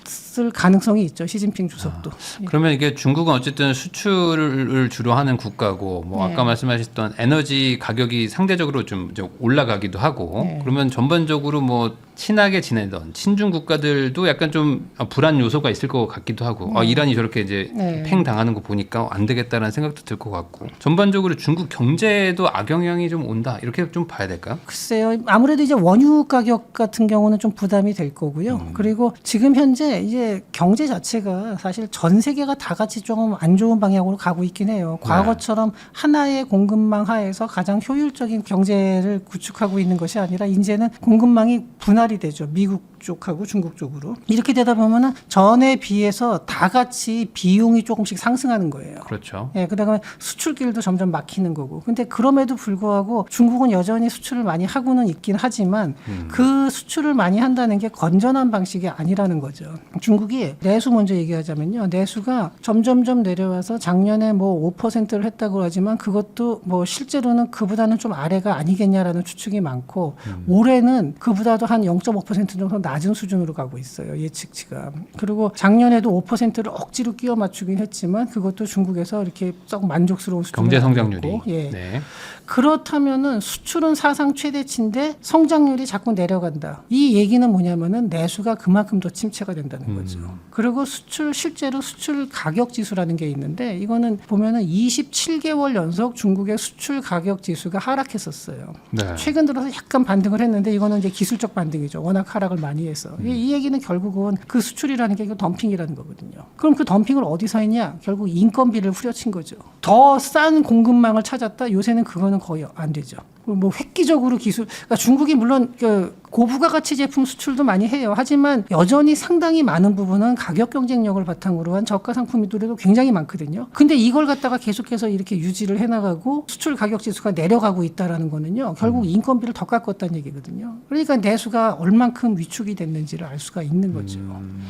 가능성이 있죠. 시진핑 주석도. 그러면 이게 중국은 어쨌든 수출을 주로 하는 국가고 뭐 네. 아까 말씀하셨던 에너지 가격이 상대적으로 좀 이제 올라가기도 하고 네. 그러면 전반적으로 뭐 친하게 지내던 친중 국가들도 약간 좀 불안 요소가 있을 것 같기도 하고 이란이 저렇게 이제 네. 팽 당하는 거 보니까 안 되겠다라는 생각도 들 것 같고 전반적으로 중국 경제에도 악영향이 좀 온다 이렇게 좀 봐야 될까요? 글쎄요. 아무래도 이제 원유 가격 같은 경우는 좀 부담이 될 거고요. 그리고 지금 현재 이제 경제 자체가 사실 전 세계가 다 같이 조금 안 좋은 방향으로 가고 있긴 해요. 과거처럼 하나의 공급망 하에서 가장 효율적인 경제를 구축하고 있는 것이 아니라 이제는 공급망이 분할이 되죠. 미국 미국 쪽하고 중국 쪽으로. 이렇게 되다 보면은 전에 비해서 다 같이 비용이 조금씩 상승하는 거예요. 그렇죠. 예, 그다음에 수출길도 점점 막히는 거고. 근데 그럼에도 불구하고 중국은 여전히 수출을 많이 하고는 있긴 하지만 그 수출을 많이 한다는 게 건전한 방식이 아니라는 거죠. 중국이 내수 먼저 얘기하자면요. 내수가 점점점 내려와서 작년에 뭐 5%를 했다고 하지만 그것도 뭐 실제로는 그보다는 좀 아래가 아니겠냐라는 추측이 많고 올해는 그보다도 한 0.5% 정도 낮은 수준으로 가고 있어요. 예측치가. 그리고 작년에도 5%를 억지로 끼워 맞추긴 했지만 그것도 중국에서 이렇게 썩 만족스러운 수준이 경제 성장률이. 아니었고, 예. 네. 그렇다면은 수출은 사상 최대치인데 성장률이 자꾸 내려간다. 이 얘기는 뭐냐면은 내수가 그만큼 더 침체가 된다는 거죠. 그리고 실제로 수출 가격 지수라는 게 있는데 이거는 보면은 27개월 연속 중국의 수출 가격 지수가 하락했었어요. 네. 최근 들어서 약간 반등을 했는데 이거는 이제 기술적 반등이죠. 워낙 하락을 많이 해서. 이 얘기는 결국은 그 수출이라는 게 이거 덤핑이라는 거거든요. 그럼 그 덤핑을 어디서 했냐? 결국 인건비를 후려친 거죠. 더 싼 공급망을 찾았다. 요새는 그거는 거의 안 되죠. 뭐 획기적으로 그러니까 중국이 물론 그 고부가가치 제품 수출도 많이 해요. 하지만 여전히 상당히 많은 부분은 가격 경쟁력을 바탕으로 한 저가 상품들도 굉장히 많거든요. 근데 이걸 갖다가 계속해서 이렇게 유지를 해나가고 수출 가격 지수가 내려가고 있다라는 거는요. 결국 인건비를 더 깎았다는 얘기거든요. 그러니까 내수가 얼만큼 위축이 됐는지를 알 수가 있는 거죠.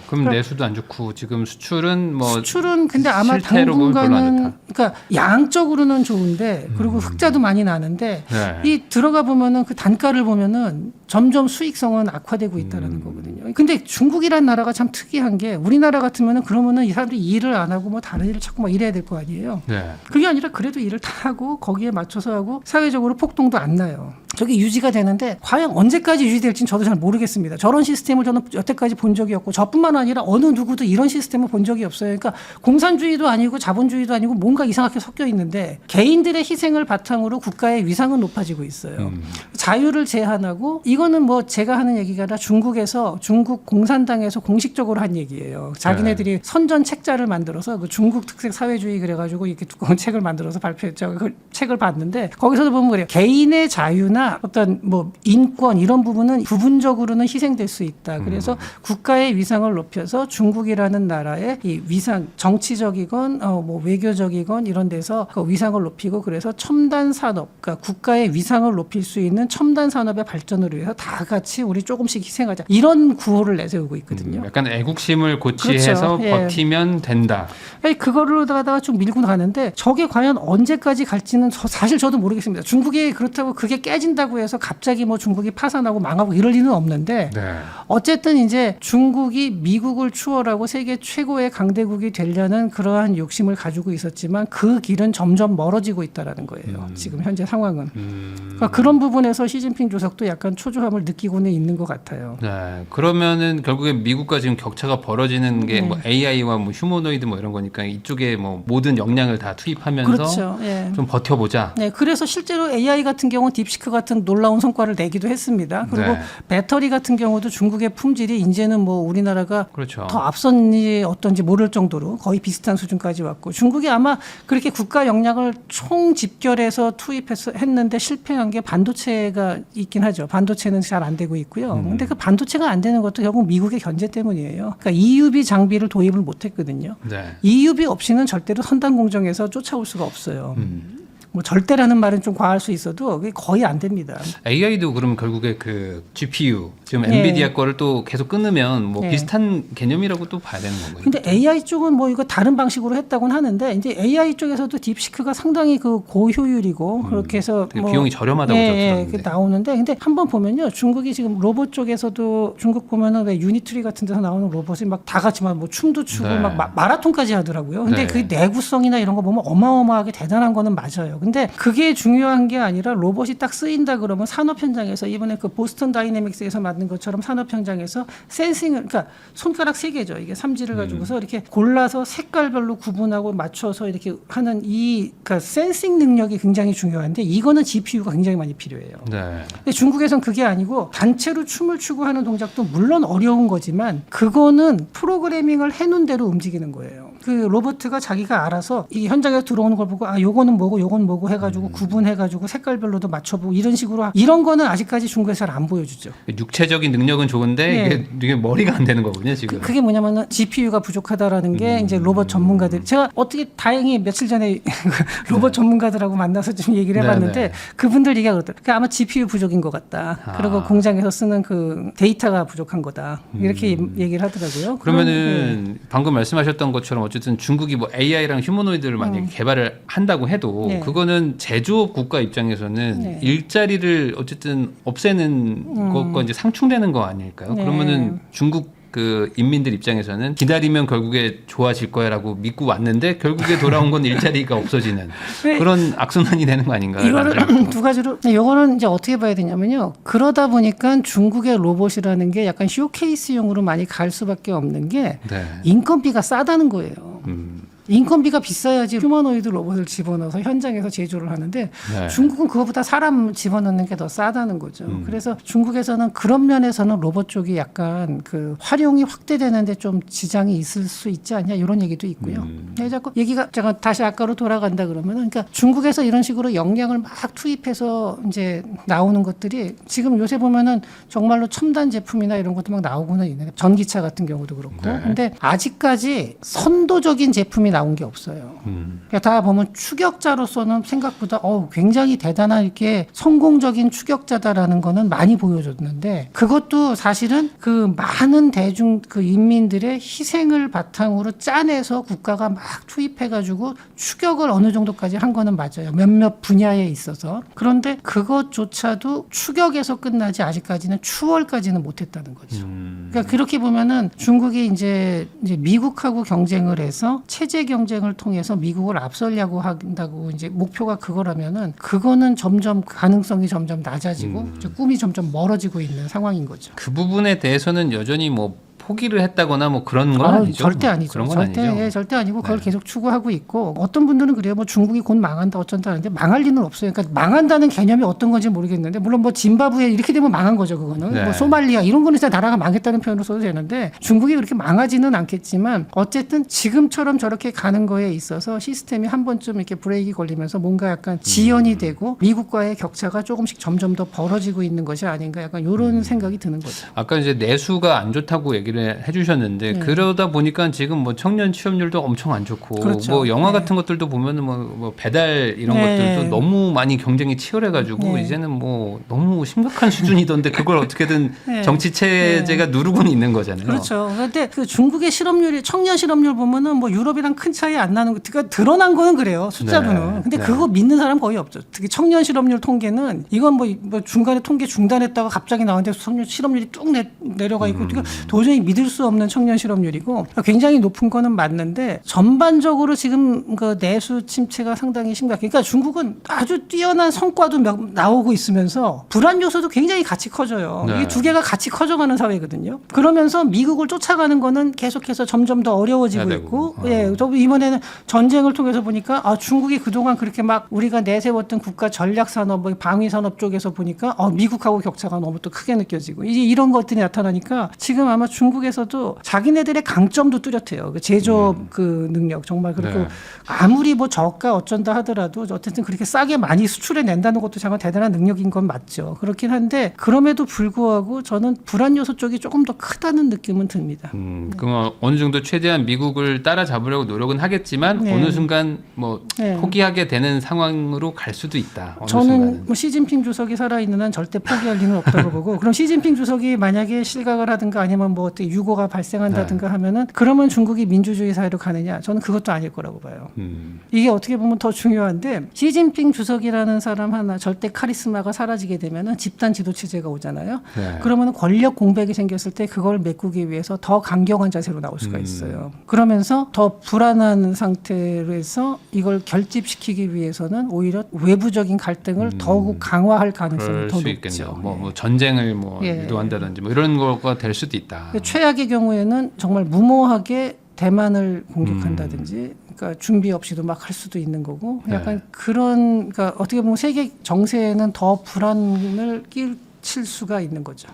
그럼 내수도 안 좋고 지금 수출은 뭐 수출은 근데 아마 실태로 보면 별로 안 당분간은 좋다. 그러니까 양적으로는 좋은데 그리고 흑자도 많이 나는데 네. 이 들어가 보면은 그 단가를 보면은 점점 수익성은 악화되고 있다라는 거거든요. 근데 중국이란 나라가 참 특이한 게 우리나라 같으면은 그러면은 이 사람들이 일을 안 하고 뭐 다른 일을 자꾸 막 이래야 될 거 아니에요. 네. 그게 아니라 그래도 일을 다 하고 거기에 맞춰서 하고 사회적으로 폭동도 안 나요. 저게 유지가 되는데 과연 언제까지 유지될지는 저도 잘 모르겠습니다. 저런 시스템을 저는 여태까지 본 적이 없고 저뿐만 아니라 어느 누구도 이런 시스템을 본 적이 없어요. 그러니까 공산주의도 아니고 자본주의도 아니고 뭔가 이상하게 섞여 있는데 개인들의 희생을 바탕으로 국가의 위상은 높아지고 있어요. 자유를 제한하고 이거는 뭐 제가 하는 얘기가 아니라 중국에서 중국 공산당에서 공식적으로 한 얘기예요. 자기네들이 선전 책자를 만들어서 그 중국 특색 사회주의 그래가지고 이렇게 두꺼운 책을 만들어서 발표했죠. 그 책을 봤는데 거기서도 보면 그래요. 개인의 자유나 어떤 뭐 인권 이런 부분은 부분적으로는 희생될 수 있다. 그래서 국가의 위상을 높여서 중국이라는 나라의 이 위상 정치적이건 뭐 외교적이건 이런 데서 그 위상을 높이고 그래서 첨단 산업, 그러니까 국가의 위상을 높일 수 있는 첨단 산업의 발전을 위해서 다 같이 우리 조금씩 희생하자. 이런 구호를 내세우고 있거든요. 약간 애국심을 고취해서 그렇죠. 예. 버티면 된다. 그거를 다가 쭉 밀고 가는데 저게 과연 언제까지 갈지는 사실 저도 모르겠습니다. 중국이 그렇다고 그게 깨진다고 해서 갑자기 뭐 중국이 파산하고 망하고 이럴 리는 없는데 네. 어쨌든 이제 중국이 미국을 추월하고 세계 최고의 강대국이 되려는 그러한 욕심을 가지고 있었지만 그 길은 점점 멀어지고 있다라는 거예요. 지금 현재 상황은. 그러니까 그런 부분에서 시진핑 주석도 약간 초조함을 느끼고는 있는 것 같아요. 네. 그러면은 결국에 미국과 지금 격차가 벌어지는 게 뭐 AI와 뭐 휴머노이드 뭐 이런 거니까 이쪽에 뭐 모든 역량을 다 투입하면서 그렇죠. 예. 좀 버텨보자. 네, 그래서 실제로 AI 같은 경우 딥시크 같은 놀라운 성과를 내기도 했습니다. 그리고 네. 배터리 같은 경우도 중국의 품질이 이제는 뭐 우리나라가 그렇죠. 더 앞선지 어떤지 모를 정도로 거의 비슷한 수준까지 왔고 중국이 아마 그렇게 국가 역량을 총 집결해서 했는데 실패한 게 반도체가 있긴 하죠. 반도체는 잘 안 되고 있고요. 근데 그 반도체가 안 되는 것도 결국 미국의 견제 때문이에요. 그러니까 EUV 장비를 도입을 못 했거든요. 네. EUV 없이는 절대로 선단 공정에서 쫓아올 수가 없어요. 뭐 절대라는 말은 좀 과할 수 있어도 그게 거의 안 됩니다. AI도 그러면 결국에 그 GPU 지금 네. 엔비디아 거를 또 계속 끊으면 뭐 네. 비슷한 개념이라고 또 봐야 되는 건가요? 근데 AI 쪽은 뭐 이거 다른 방식으로 했다고는 하는데 이제 AI 쪽에서도 딥시크가 상당히 그 고효율이고 그렇게 해서 되게 비용이 저렴하다고 들었는데. 나오는데 근데 한번 보면요 중국이 지금 로봇 쪽에서도 중국 보면은 왜 유니트리 같은 데서 나오는 로봇이 막 다 같이 막 뭐 춤도 추고 네. 막 마라톤까지 하더라고요. 근데 네. 그 내구성이나 이런 거 보면 어마어마하게 대단한 거는 맞아요. 근데 그게 중요한 게 아니라 로봇이 딱 쓰인다 그러면 산업 현장에서 이번에 그 보스턴 다이내믹스에서 만든 것처럼 산업 현장에서 센싱을 그러니까 손가락 세 개죠. 이게 삼지를 가지고서 이렇게 골라서 색깔별로 구분하고 맞춰서 이렇게 하는 이 그러니까 센싱 능력이 굉장히 중요한데 이거는 GPU가 굉장히 많이 필요해요. 네. 근데 중국에선 그게 아니고 단체로 춤을 추고 하는 동작도 물론 어려운 거지만 그거는 프로그래밍을 해놓은 대로 움직이는 거예요. 그 로버트가 자기가 알아서 이 현장에 들어오는 걸 보고 아 요거는 뭐고 요건 뭐고 해가지고 구분해가지고 색깔별로도 맞춰보고 이런 식으로 이런 거는 아직까지 중국에서 잘 안 보여주죠. 육체적인 능력은 좋은데 네. 이게 머리가 안 되는 거군요 지금. 그게 뭐냐면은 GPU가 부족하다라는 게 이제 로봇 전문가들 제가 어떻게 다행히 며칠 전에 로봇 전문가들하고 만나서 좀 얘기를 해봤는데 네네. 그분들 얘기가 그렇더라고요. 그러니까 아마 GPU 부족인 것 같다. 그리고 공장에서 쓰는 그 데이터가 부족한 거다. 이렇게 얘기를 하더라고요. 그러면은 방금 말씀하셨던 것처럼 어쨌든 중국이 뭐 AI랑 휴머노이드를 만약에 개발을 한다고 해도 네. 그거는 제조업 국가 입장에서는 네. 일자리를 어쨌든 없애는 것과 이제 상충되는 거 아닐까요? 네. 그러면은 중국 그 인민들 입장에서는 기다리면 결국에 좋아질 거야라고 믿고 왔는데 결국에 돌아온 건 일자리가 없어지는 네. 그런 악순환이 되는 거 아닌가요? 이거를 두 가지로 이거는 이제 어떻게 봐야 되냐면요. 그러다 보니까 중국의 로봇이라는 게 약간 쇼케이스용으로 많이 갈 수밖에 없는 게 네. 인건비가 싸다는 거예요. 인건비가 비싸야지 휴머노이드 로봇을 집어넣어서 현장에서 제조를 하는데 네. 중국은 그것보다 사람 집어넣는 게 더 싸다는 거죠. 그래서 중국에서는 그런 면에서는 로봇 쪽이 약간 그 활용이 확대되는데 좀 지장이 있을 수 있지 않냐 이런 얘기도 있고요. 자꾸 얘기가 제가 다시 아까로 돌아간다 그러면은 그러니까 중국에서 이런 식으로 역량을 막 투입해서 이제 나오는 것들이 지금 요새 보면은 정말로 첨단 제품이나 이런 것도 막 나오고는 있는데 전기차 같은 경우도 그렇고 네. 근데 아직까지 선도적인 제품이 나온 게 없어요. 그러니까 다 보면 추격자로서는 생각보다 굉장히 대단한 이렇게 성공적인 추격자다라는 거는 많이 보여줬는데 그것도 사실은 그 많은 대중 그 인민들의 희생을 바탕으로 짜내서 국가가 막 투입해가지고 추격을 어느 정도까지 한 거는 맞아요. 몇몇 분야에 있어서. 그런데 그것조차도 추격에서 끝나지 아직까지는 추월까지는 못했다는 거죠. 그러니까 그렇게 보면은 중국이 이제 미국하고 경쟁을 해서 체제 경쟁을 통해서 미국을 앞서려고 한다고 이제 목표가 그거라면은 그거는 점점 가능성이 점점 낮아지고 이제 꿈이 점점 멀어지고 있는 상황인 거죠. 그 부분에 대해서는 여전히 뭐 포기를 했다거나 뭐 그런 건 아니죠. 절대 아니죠. 그런 건 절대, 아니죠. 예, 절대 아니고 그걸 네. 계속 추구하고 있고 어떤 분들은 그래요. 뭐 중국이 곧 망한다 어쩐다 하는데 망할 리는 없어요. 그러니까 망한다는 개념이 어떤 건지 모르겠는데 물론 뭐 짐바브웨 이렇게 되면 망한 거죠. 그거는 네. 뭐 소말리아 이런 거는 진짜 나라가 망했다는 표현으로 써도 되는데 중국이 그렇게 망하지는 않겠지만 어쨌든 지금처럼 저렇게 가는 거에 있어서 시스템이 한 번쯤 이렇게 브레이크 걸리면서 뭔가 약간 지연이 되고 미국과의 격차가 조금씩 점점 더 벌어지고 있는 것이 아닌가 약간 이런 생각이 드는 거죠. 아까 이제 내수가 안 좋다고 얘기를 해주셨는데 그러다 보니까 지금 뭐 청년 취업률도 엄청 안 좋고 그렇죠. 뭐 영화 네. 같은 것들도 보면은 뭐 배달 이런 네. 것들도 너무 많이 경쟁이 치열해가지고 네. 이제는 뭐 너무 심각한 수준이던데 그걸 어떻게든 네. 정치 체제가 누르고는 있는 거잖아요. 그렇죠. 그런데 그 중국의 실업률이 청년 실업률 보면은 뭐 유럽이랑 큰 차이 안 나는 거, 그러니까 드러난 거는 그래요 숫자로는. 네. 근데 네. 그거 믿는 사람 거의 없죠. 특히 청년 실업률 통계는 이건 뭐 중간에 통계 중단했다가 갑자기 나오는데 실업률이 뚝 내려가 있고 그러니까 도저히 믿을 수 없는 청년 실업률이고 굉장히 높은 거는 맞는데 전반적으로 지금 그 내수 침체가 상당히 심각해. 그러니까 중국은 아주 뛰어난 성과도 나오고 있으면서 불안 요소도 굉장히 같이 커져요. 네. 이게 두 개가 같이 커져가는 사회거든요. 그러면서 미국을 쫓아가는 거는 계속해서 점점 더 어려워지고 해야 있고, 되고. 예, 또 이번에는 전쟁을 통해서 보니까 중국이 그동안 그렇게 막 우리가 내세웠던 국가 전략 산업, 뭐 방위 산업 쪽에서 보니까 미국하고 격차가 너무 또 크게 느껴지고 이제 이런 것들이 나타나니까 지금 아마 중국에서도 자기네들의 강점도 뚜렷해요. 그 제조업 그 능력 정말 그렇고 네. 아무리 뭐 저가 어쩐다 하더라도 어쨌든 그렇게 싸게 많이 수출해 낸다는 것도 정말 대단한 능력인 건 맞죠. 그렇긴 한데 그럼에도 불구하고 저는 불안 요소 쪽이 조금 더 크다는 느낌은 듭니다. 그럼 어느 정도 최대한 미국을 따라잡으려고 노력은 하겠지만 네. 어느 순간 뭐 네. 포기하게 되는 상황으로 갈 수도 있다. 어느 저는 순간은. 뭐 시진핑 주석이 살아있는 한 절대 포기할 리는 없다고 보고 그럼 시진핑 주석이 만약에 실각을 하든가 아니면 뭐 어떻게 유고가 발생한다든가 하면은 그러면 중국이 민주주의 사회로 가느냐 저는 그것도 아닐 거라고 봐요. 이게 어떻게 보면 더 중요한데 시진핑 주석이라는 사람 하나 절대 카리스마가 사라지게 되면은 집단 지도 체제가 오잖아요. 네. 그러면 권력 공백이 생겼을 때 그걸 메꾸기 위해서 더 강경한 자세로 나올 수가 있어요. 그러면서 더 불안한 상태에서 이걸 결집시키기 위해서는 오히려 외부적인 갈등을 더욱 강화할 가능성이 그럴 더 수 높죠. 있겠네요. 뭐 전쟁을 뭐 예. 유도한다든지 뭐 이런 거가 될 수도 있다. 최악의 경우에는 정말 무모하게 대만을 공격한다든지 그러니까 준비 없이도 막 할 수도 있는 거고 약간 그런 그러니까 어떻게 보면 세계 정세에는 더 불안을 칠 수가 있는 거죠.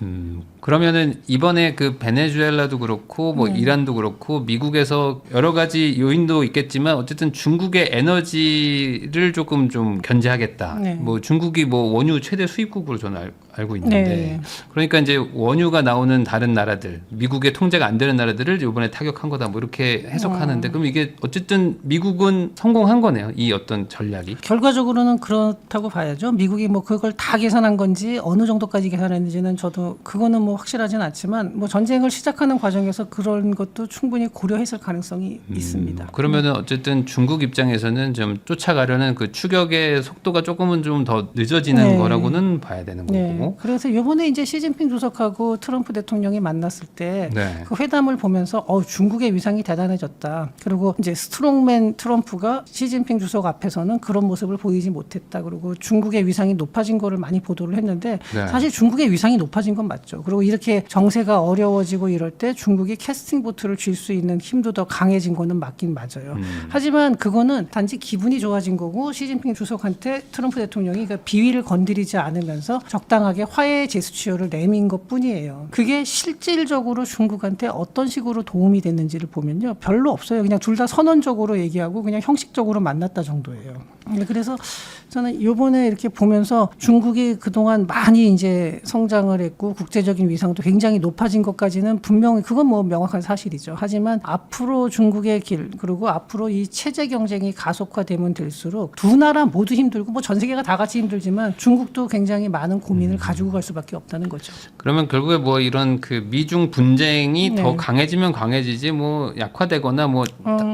그러면은 이번에 그 베네수엘라도 그렇고 뭐 이란도 그렇고 미국에서 여러 가지 요인도 있겠지만 어쨌든 중국의 에너지를 조금 좀 견제하겠다. 네. 뭐 중국이 뭐 원유 최대 수입국으로 저는 알고 있는데 네. 그러니까 이제 원유가 나오는 다른 나라들, 미국의 통제가 안 되는 나라들을 이번에 타격한 거다. 뭐 이렇게 해석하는데 그럼 이게 어쨌든 미국은 성공한 거네요. 이 어떤 전략이. 결과적으로는 그렇다고 봐야죠. 미국이 뭐 그걸 다 계산한 건지 어느 정도까지 계산했는지는 저도 그거는 뭐 확실하진 않지만 뭐 전쟁을 시작하는 과정에서 그런 것도 충분히 고려했을 가능성이 있습니다. 그러면은 어쨌든 중국 입장에서는 좀 쫓아가려는 그 추격의 속도가 조금은 좀 더 늦어지는 네. 거라고는 봐야 되는 거고. 네. 그래서 이번에 이제 시진핑 주석하고 트럼프 대통령이 만났을 때 네. 그 회담을 보면서 중국의 위상이 대단해졌다. 그리고 이제 스트롱맨 트럼프가 시진핑 주석 앞에서는 그런 모습을 보이지 못했다. 그리고 중국의 위상이 높아진 거를 많이 보도를 했는데 네. 사실 중국의 위상이 높아진 건 맞죠. 그리고 이렇게 정세가 어려워지고 이럴 때 중국이 캐스팅 보트를 쥘 수 있는 힘도 더 강해진 거는 맞긴 맞아요. 하지만 그거는 단지 기분이 좋아진 거고 시진핑 주석한테 트럼프 대통령이 그 비위를 건드리지 않으면서 적당하게 화해의 제스처를 내민 것뿐이에요. 그게 실질적으로 중국한테 어떤 식으로 도움이 됐는지를 보면요. 별로 없어요. 그냥 둘 다 선언적으로 얘기하고 그냥 형식적으로 만났다 정도예요. 그래서 저는 이번에 이렇게 보면서 중국이 그동안 많이 이제 성장을 했고 국제적인 위상도 굉장히 높아진 것까지는 분명히 그건 뭐 명확한 사실이죠. 하지만 앞으로 중국의 길 그리고 앞으로 이 체제 경쟁이 가속화되면 될수록 두 나라 모두 힘들고 뭐 전 세계가 다 같이 힘들지만 중국도 굉장히 많은 고민을 가지고 갈 수밖에 없다는 거죠. 그러면 결국에 뭐 이런 그 미중 분쟁이 네. 더 강해지면 강해지지 뭐 약화되거나 뭐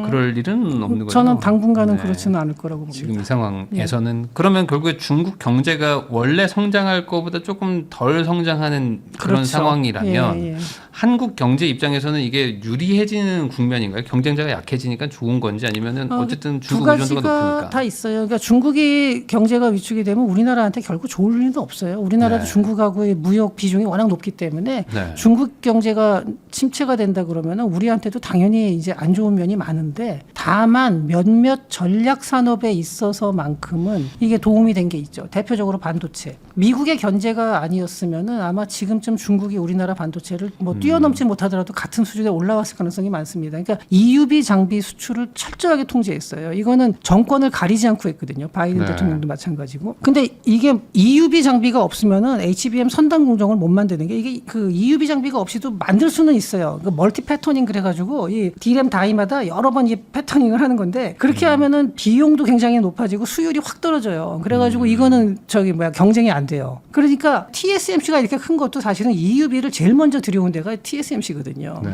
그럴 일은 없는 거죠. 저는 당분간은 네. 그렇지는 않을 거라고 봅니다. 지금 이 상황에서는 그러면 결국에 중국 경제가 원래 성장할 것보다 조금 덜 성장하는 그런 그렇죠. 상황이라면 예, 예. 한국 경제 입장에서는 이게 유리해지는 국면인가요? 경쟁자가 약해지니까 좋은 건지 아니면은 어쨌든 두 중국 의존도가 가지가 높으니까. 다 있어요. 그러니까 중국이 경제가 위축이 되면 우리나라한테 결국 좋을 일은 없어요. 우리나라도 네. 중국하고의 무역 비중이 워낙 높기 때문에 네. 중국 경제가 침체가 된다 그러면은 우리한테도 당연히 이제 안 좋은 면이 많은데 다만 몇몇 전략 산업에 있어서만큼은 이게 도움이 된 게 있죠. 대표적으로 반도체. 미국의 견제가 아니었으면은 아마 지금쯤 중국이 우리나라 반도체를 뭐 뛰어넘지 못하더라도 같은 수준에 올라왔을 가능성이 많습니다. 그러니까 EUV 장비 수출을 철저하게 통제했어요. 이거는 정권을 가리지 않고 했거든요. 바이든 네. 대통령도 마찬가지고. 근데 이게 EUV 장비가 없으면은 HBM 선단 공정을 못 만드는 게 이게 그 EUV 장비가 없이도 만들 수는 있어요. 그 멀티 패터닝 그래가지고 이 D램 다이마다 여러 번 이 패터닝을 하는 건데 그렇게 하면은 비용도 굉장히 높아지고 수율이 확 떨어져요. 그래가지고 이거는 경쟁이 안 돼요. 그러니까 TSMC가 이렇게 큰 것도 사실은 EUV를 제일 먼저 들여온 데가 TSMC거든요. 네.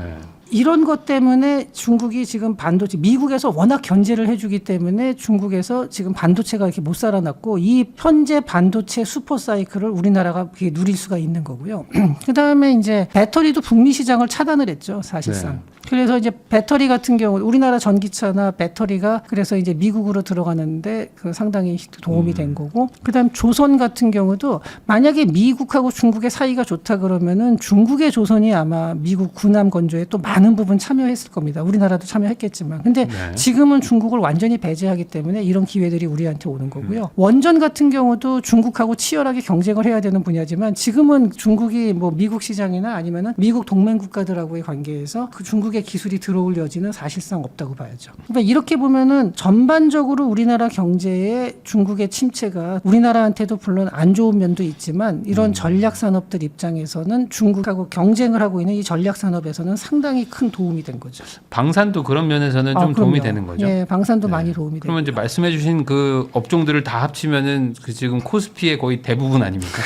이런 것 때문에 중국이 지금 반도체, 미국에서 워낙 견제를 해주기 때문에 중국에서 지금 반도체가 이렇게 못 살아났고 이 현재 반도체 슈퍼 사이클을 우리나라가 누릴 수가 있는 거고요. 그 다음에 이제 배터리도 북미 시장을 차단을 했죠, 사실상. 네. 그래서 이제 배터리 같은 경우 우리나라 전기차나 배터리가 그래서 이제 미국으로 들어가는데 그 상당히 도움이 된 거고 그다음 조선 같은 경우도 만약에 미국하고 중국의 사이가 좋다 그러면은 중국의 조선이 아마 미국 군함 건조에 또 많은 부분 참여했을 겁니다. 우리나라도 참여했겠지만 근데 네. 지금은 중국을 완전히 배제하기 때문에 이런 기회들이 우리한테 오는 거고요. 원전 같은 경우도 중국하고 치열하게 경쟁을 해야 되는 분야지만 지금은 중국이 뭐 미국 시장이나 아니면은 미국 동맹 국가들하고의 관계에서 그 중국의 기술이 들어올 여지는 사실상 없다고 봐야죠. 그러니까 이렇게 보면은 전반적으로 우리나라 경제의 중국의 침체가 우리나라한테도 물론 안 좋은 면도 있지만 이런 전략 산업들 입장에서는 중국하고 경쟁을 하고 있는 이 전략 산업에서는 상당히 큰 도움이 된 거죠. 방산도 그런 면에서는 좀 그럼요. 도움이 되는 거죠. 예, 방산도 네. 많이 도움이 되고. 그러면 이제 말씀해주신 그 업종들을 다 합치면은 그 지금 코스피의 거의 대부분 아닙니까?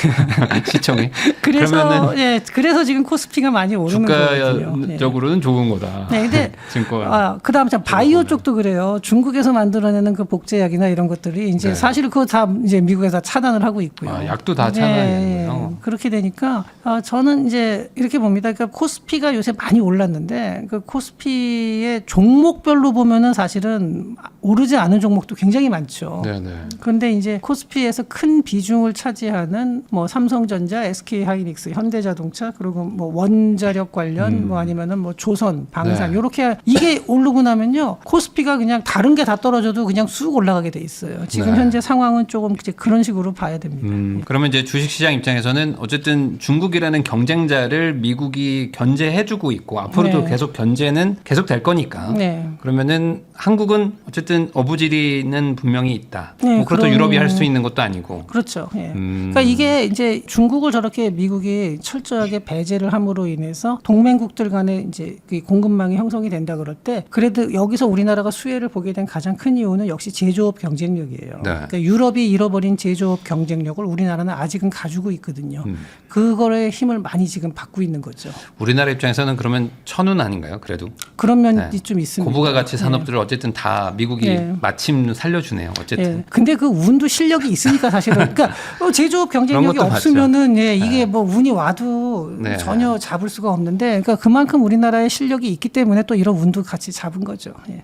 시청에. 그래서 그래서 지금 코스피가 많이 오르는 거거든요. 주가적으로는 좋은 거다. 네, 근데 증권. 그다음 바이오 쪽도 그래요. 중국에서 만들어내는 그 복제약이나 이런 것들이 이제 네. 사실 그거 다 이제 미국에서 차단을 하고 있고요. 약도 다 차단하는 거예요. 그렇게 되니까 저는 이제 이렇게 봅니다. 그러니까 코스피가 요새 많이 올랐는데 있는데 그 코스피의 종목별로 보면은 사실은 오르지 않은 종목도 굉장히 많죠. 네네. 그런데 이제 코스피에서 큰 비중을 차지하는 뭐 삼성전자, SK하이닉스, 현대자동차 그리고 뭐 원자력 관련 뭐 아니면은 뭐 조선, 방산 네. 요렇게 이게 오르고 나면요 코스피가 그냥 다른 게 다 떨어져도 그냥 쑥 올라가게 돼 있어요. 지금 네. 현재 상황은 조금 이제 그런 식으로 봐야 됩니다. 그러면 이제 주식시장 입장에서는 어쨌든 중국이라는 경쟁자를 미국이 견제해주고 있고 앞으로도 네. 계속 견제는 계속 될 거니까. 네. 그러면은 한국은 어쨌든 어부지리는 분명히 있다. 네, 뭐 그것도 그런- 유럽이 할 수 있는 것도 아니고. 그렇죠. 예. 그러니까 이게 이제 중국을 저렇게 미국이 철저하게 배제를 함으로 인해서 동맹국들 간에 이제 그 공급망이 형성이 된다 그럴 때 그래도 여기서 우리나라가 수혜를 보게 된 가장 큰 이유는 역시 제조업 경쟁력이에요. 네. 그러니까 유럽이 잃어버린 제조업 경쟁력을 우리나라는 아직은 가지고 있거든요. 그거에 힘을 많이 지금 받고 있는 거죠. 우리나라 입장에서는 그러면 천운 아닌가요? 그래도 그런 면이 네. 좀 있습니다. 고부가 가치 산업들을 어쨌든 다 미국이 네. 마침 살려주네요. 어쨌든. 예. 근데 그 운도 실력이 있으니까 사실은 그러니까 제조업 경쟁력이 그런 것도 없으면은 예, 이게 뭐 운이 와도 네. 전혀 잡을 수가 없는데 그러니까 그만큼 우리나라의 실력이 있기 때문에 또 이런 운도 같이 잡은 거죠. 예.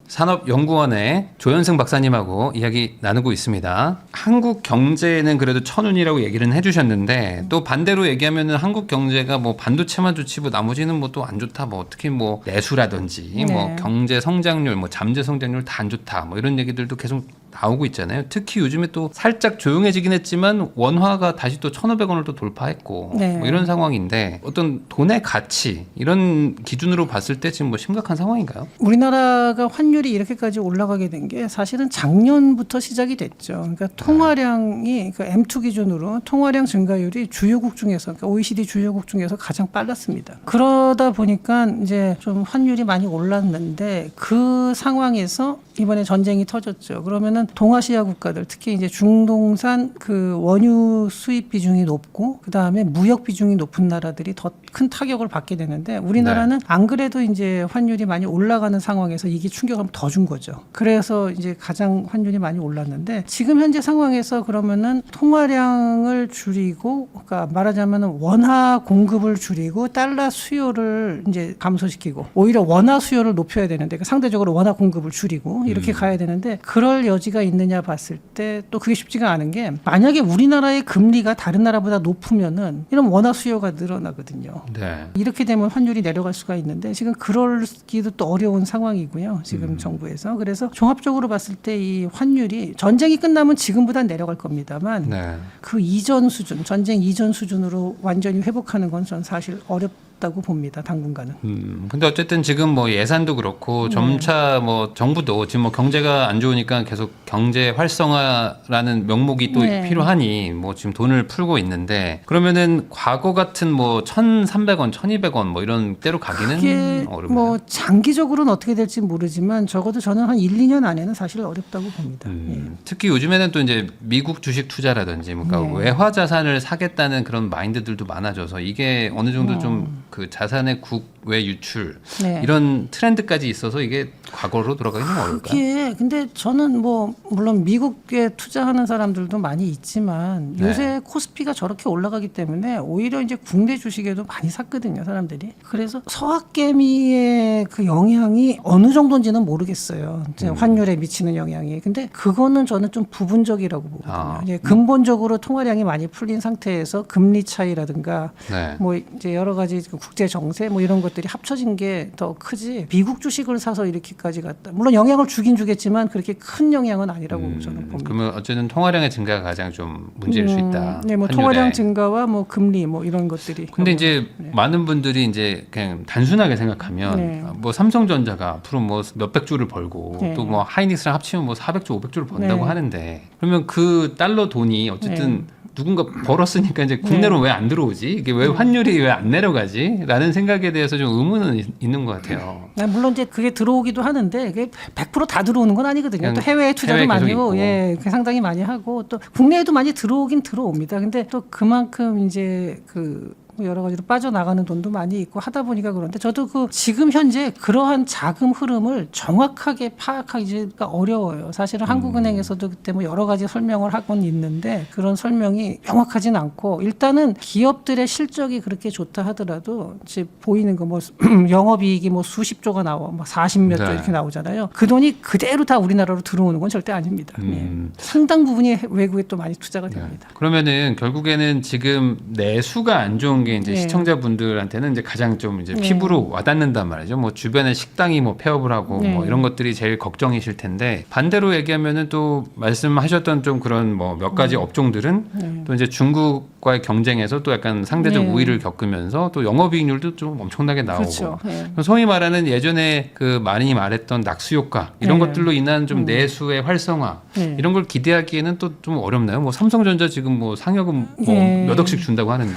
산업연구원의 조현승 박사님하고 이야기 나누고 있습니다. 한국 경제는 그래도 천운이라고 얘기는 해주셨는데 또 반대로 얘기하면은 한국 경제가 뭐 반도체만 좋지 뭐 나머지는 뭐 또 안 좋다. 뭐 특히 뭐 내수라든지 네. 뭐 경제 성장률, 뭐 잠재 성장률 다 안 좋다. 뭐 이런 얘기들도 계속 나오고 있잖아요. 특히 요즘에 또 살짝 조용해지긴 했지만 원화가 다시 또 1,500원을 또 돌파했고 네. 뭐 이런 상황인데 어떤 돈의 가치 이런 기준으로 봤을 때 지금 뭐 심각한 상황인가요? 우리나라가 환율이 이렇게까지 올라가게 된 게 사실은 작년부터 시작이 됐죠. 그러니까 통화량이 그 M2 기준으로 통화량 증가율이 주요국 중에서 그러니까 OECD 주요국 중에서 가장 빨랐습니다. 그러다 보니까 이제 좀 환율이 많이 올랐는데 그 상황에서 이번에 전쟁이 터졌죠. 그러면은 동아시아 국가들 특히 이제 중동산 그 원유 수입 비중이 높고 그 다음에 무역 비중이 높은 나라들이 더 큰 타격을 받게 되는데 우리나라는 안 그래도 이제 환율이 많이 올라가는 상황에서 이게 충격을 더 준 거죠. 그래서 이제 가장 환율이 많이 올랐는데 지금 현재 상황에서 그러면은 통화량을 줄이고 그러니까 말하자면은 원화 공급을 줄이고 달러 수요를 이제 감소시키고 오히려 원화 수요를 높여야 되는데 그러니까 상대적으로 원화 공급을 줄이고 이렇게 가야 되는데 그럴 여지가 있느냐 봤을 때 또 그게 쉽지가 않은 게 만약에 우리나라의 금리가 다른 나라보다 높으면은 이런 원화 수요가 늘어나거든요. 네. 이렇게 되면 환율이 내려갈 수가 있는데 지금 그러기도 또 어려운 상황이고요. 지금 정부에서. 그래서 종합적으로 봤을 때 이 환율이 전쟁이 끝나면 지금보다 내려갈 겁니다만 네. 그 이전 수준, 전쟁 이전 수준으로 완전히 회복하는 건 전 사실 어렵다고 봅니다. 당분간은. 근데 어쨌든 지금 뭐 예산도 그렇고 점차 뭐 정부도 지금 뭐 경제가 안 좋으니까 계속 경제 활성화라는 명목이 또 네. 필요하니 뭐 지금 돈을 풀고 있는데 그러면은 과거 같은 뭐 1,300원, 1,200원 뭐 이런 때로 가기는 그게 어렵네요. 뭐 장기적으로는 어떻게 될지 모르지만 적어도 저는 한 1, 2년 안에는 사실 어렵다고 봅니다. 예. 특히 요즘에는 또 이제 미국 주식 투자라든지 그러니까 네. 외화 자산을 사겠다는 그런 마인드들도 많아져서 이게 어느 정도 좀 그 자산의 국외 유출 네. 이런 트렌드까지 있어서 이게 과거로 돌아가기는 어려울까요? 그게 근데 저는 뭐 물론 미국에 투자하는 사람들도 많이 있지만 네. 요새 코스피가 저렇게 올라가기 때문에 오히려 이제 국내 주식에도 많이 샀거든요 사람들이. 그래서 서학개미의 그 영향이 어느 정도인지는 모르겠어요. 이제 환율에 미치는 영향이. 근데 그거는 저는 좀 부분적이라고 보거든요. 아. 이제 근본적으로 통화량이 많이 풀린 상태에서 금리 차이라든가 네. 뭐 이제 여러 가지 국제 정세 뭐 이런 것들이 합쳐진 게 더 크지 미국 주식을 사서 이렇게까지 갔다. 물론 영향을 주긴 주겠지만 그렇게 큰 영향은 아니라고 저는 봅니다. 그러면 어쨌든 통화량의 증가가 가장 좀 문제일 수 있다. 네, 뭐 환율에. 통화량 증가와 뭐 금리 뭐 이런 것들이. 근데 이제 많은 분들이 이제 그냥 단순하게 생각하면 네. 뭐 삼성전자가 앞으로 뭐 몇백 조를 벌고 네. 또 뭐 하이닉스랑 합치면 뭐 400조, 500조를 번다고 네. 하는데 그러면 그 달러 돈이 어쨌든 누군가 벌었으니까 이제 국내로 왜 안 들어오지? 이게 왜 환율이 왜 안 내려가지? 라는 생각에 대해서 좀 의문은 있는 것 같아요. 물론 이제 그게 들어오기도 하는데 그게 100%다 들어오는 건 아니거든요. 그냥 또 해외에 투자도 해외에 많이 계속 하고, 있고. 예, 상당히 많이 하고 또 국내에도 많이 들어오긴 들어옵니다. 근데 또 그만큼 이제 그 뭐 여러 가지로 빠져나가는 돈도 많이 있고 하다 보니까 그런데 저도 그 지금 현재 그러한 자금 흐름을 정확하게 파악하기가 어려워요. 사실은 한국은행에서도 그때 뭐 여러 가지 설명을 하곤 있는데 그런 설명이 명확하진 않고 일단은 기업들의 실적이 그렇게 좋다 하더라도 이제 보이는 거 뭐 영업이익이 뭐 수십조가 나와 막 40몇 조 네. 이렇게 나오잖아요. 그 돈이 그대로 다 우리나라로 들어오는 건 절대 아닙니다. 예. 상당 부분이 외국에 또 많이 투자가 됩니다. 그러면은 결국에는 지금 내수가 안 좋은 게 이제 네. 시청자분들한테는 이제 가장 좀 이제 네. 피부로 와닿는단 말이죠. 뭐 주변에 식당이 뭐 폐업을 하고 네. 뭐 이런 것들이 제일 걱정이실 텐데 반대로 얘기하면은 또 말씀하셨던 좀 그런 뭐 몇 가지 업종들은 네. 또 이제 중국과의 경쟁에서 또 약간 상대적 네. 우위를 겪으면서 또 영업이익률도 좀 엄청나게 나오고. 그렇죠. 예. 소위 말하는 예전에 그 많이 말했던 낙수 효과 이런 네. 것들로 인한 좀 내수의 활성화 네. 이런 걸 기대하기에는 또 좀 어렵나요? 뭐 삼성전자 지금 뭐 상여금 뭐 네. 몇 억씩 준다고 하는데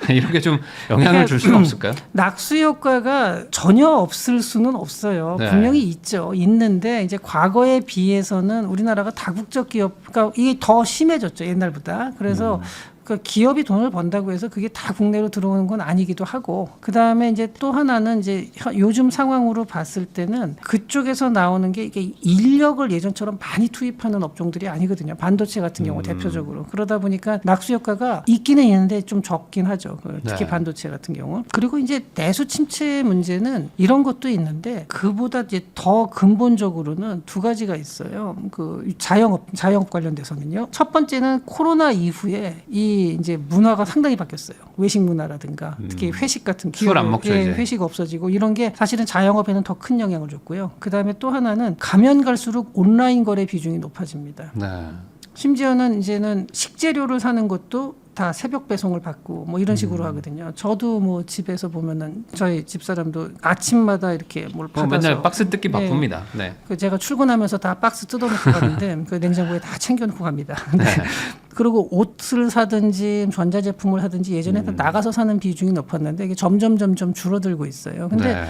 이렇게 좀 영향을 그러니까 줄 수는 없을까요? 낙수 효과가 전혀 없을 수는 없어요. 네. 분명히 있죠. 있는데 이제 과거에 비해서는 우리나라가 다국적 기업, 그러니까 이게 더 심해졌죠. 옛날보다. 그래서 그 기업이 돈을 번다고 해서 그게 다 국내로 들어오는 건 아니기도 하고 그 다음에 이제 또 하나는 이제 요즘 상황으로 봤을 때는 그쪽에서 나오는 게 이게 인력을 예전처럼 많이 투입하는 업종들이 아니거든요. 반도체 같은 경우 대표적으로 그러다 보니까 낙수 효과가 있기는 있는데 좀 적긴 하죠. 특히 네. 반도체 같은 경우. 그리고 이제 내수 침체 문제는 이런 것도 있는데 그보다 이제 더 근본적으로는 두 가지가 있어요. 그 자영업 관련돼서는요. 첫 번째는 코로나 이후에 이 이제 문화가 상당히 바뀌었어요. 외식 문화라든가 특히 회식 같은 술안 먹죠, 이제. 회식 없어지고 이런 게 사실은 자영업에는 더 큰 영향을 줬고요. 그다음에 또 하나는 가면 갈수록 온라인 거래 비중이 높아집니다. 네. 심지어는 이제는 식재료를 사는 것도 다 새벽 배송을 받고 뭐 이런 식으로 하거든요. 저도 뭐 집에서 보면은 저희 집사람도 아침마다 이렇게 뭘 받아서 맨날 박스 뜯기 네. 바쁩니다. 네. 그 제가 출근하면서 다 박스 뜯어놓고 가는데 그 냉장고에 다 챙겨놓고 갑니다. 네. 그리고 옷을 사든지 전자제품을 사든지 예전에는 나가서 사는 비중이 높았는데 이게 점점 줄어들고 있어요. 근데 네.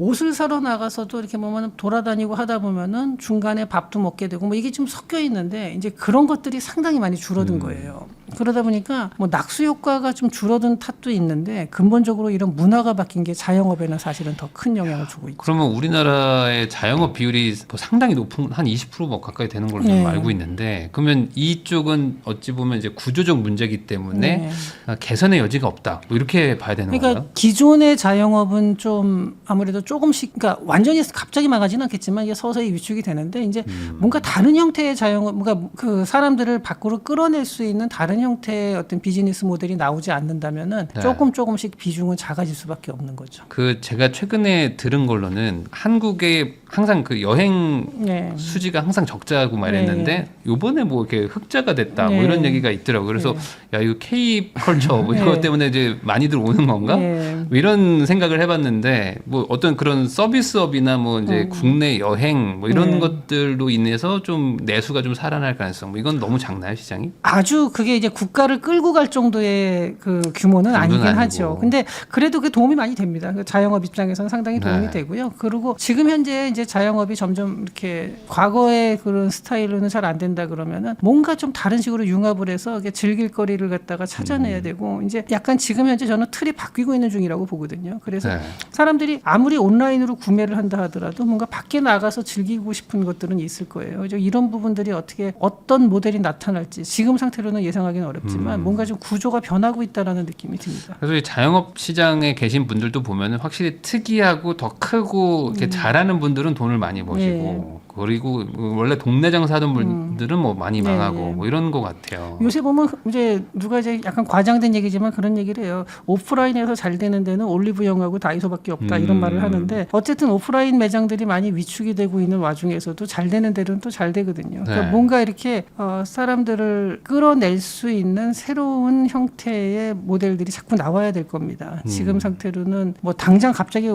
옷을 사러 나가서도 이렇게 보면 돌아다니고 하다 보면은 중간에 밥도 먹게 되고 뭐 이게 좀 섞여 있는데 이제 그런 것들이 상당히 많이 줄어든 거예요. 그러다 보니까 뭐 낙수 효과가 좀 줄어든 탓도 있는데 근본적으로 이런 문화가 바뀐 게 자영업에는 사실은 더 큰 영향을 주고 있죠. 그러면 우리나라의 자영업 비율이 뭐 상당히 높은 한 20%뭐 가까이 되는 걸로 좀 네. 알고 있는데 그러면 이쪽은 어찌 보면 이제 구조적 문제이기 때문에 네. 개선의 여지가 없다. 뭐 이렇게 봐야 되는 그러니까 건가요? 기존의 자영업은 좀 아무래도 조금씩 그러니까 완전히 갑자기 망하지는 않겠지만 이게 서서히 위축이 되는데 이제 뭔가 다른 형태의 자영업 뭔가 그 사람들을 밖으로 끌어낼 수 있는 다른 형태의 어떤 비즈니스 모델이 나오지 않는다면은 네. 조금씩 비중은 작아질 수밖에 없는 거죠. 그 제가 최근에 들은 걸로는 한국의 항상 그 여행 네. 수지가 항상 적자고 막 네. 이랬는데 요번에 뭐 이렇게 흑자가 됐다 네. 뭐 이런 얘기가 있더라고요. 그래서 야 이거 K 컬처 뭐 이것 네. 때문에 이제 많이들 오는 건가? 네. 뭐 이런 생각을 해봤는데 뭐 어떤 그런 서비스업이나 뭐 이제 국내 여행 뭐 이런 네. 것들로 인해서 좀 내수가 좀 살아날 가능성 뭐 이건 너무 작나요 시장이? 아주 그게 이제 국가를 끌고 갈 정도의 그 규모는 아니긴 아니고. 하죠. 근데 그래도 그 도움이 많이 됩니다. 그 자영업 입장에서는 상당히 도움이 네. 되고요. 그리고 지금 현재 이제 자영업이 점점 이렇게 과거의 그런 스타일로는 잘 안 된다 그러면은 뭔가 좀 다른 식으로 융합을 해서 이게 즐길 거리를 갖다가 찾아내야 되고 이제 약간 지금 현재 저는 틀이 바뀌고 있는 중이라고 보거든요. 그래서 네. 사람들이 아무리 온라인으로 구매를 한다 하더라도 뭔가 밖에 나가서 즐기고 싶은 것들은 있을 거예요. 이제 이런 부분들이 어떻게 어떤 모델이 나타날지 지금 상태로는 예상하기는 어렵지만 뭔가 좀 구조가 변하고 있다라는 느낌이 듭니다. 그래서 이 자영업 시장에 계신 분들도 보면은 확실히 특이하고 더 크고 이렇게 잘하는 분들은 돈을 많이 버시고 그리고 원래 동네 장사하던 분들은 뭐 많이 네. 망하고 뭐 이런 것 같아요. 요새 보면 이제 누가 이제 약간 과장된 얘기지만 그런 얘기를 해요. 오프라인에서 잘 되는 데는 올리브영하고 다이소밖에 없다 이런 말을 하는데 어쨌든 오프라인 매장들이 많이 위축이 되고 있는 와중에서도 잘 되는 데는 또 잘 되거든요. 그러니까 네. 뭔가 이렇게 사람들을 끌어낼 수 있는 새로운 형태의 모델들이 자꾸 나와야 될 겁니다. 지금 상태로는 뭐 당장 갑자기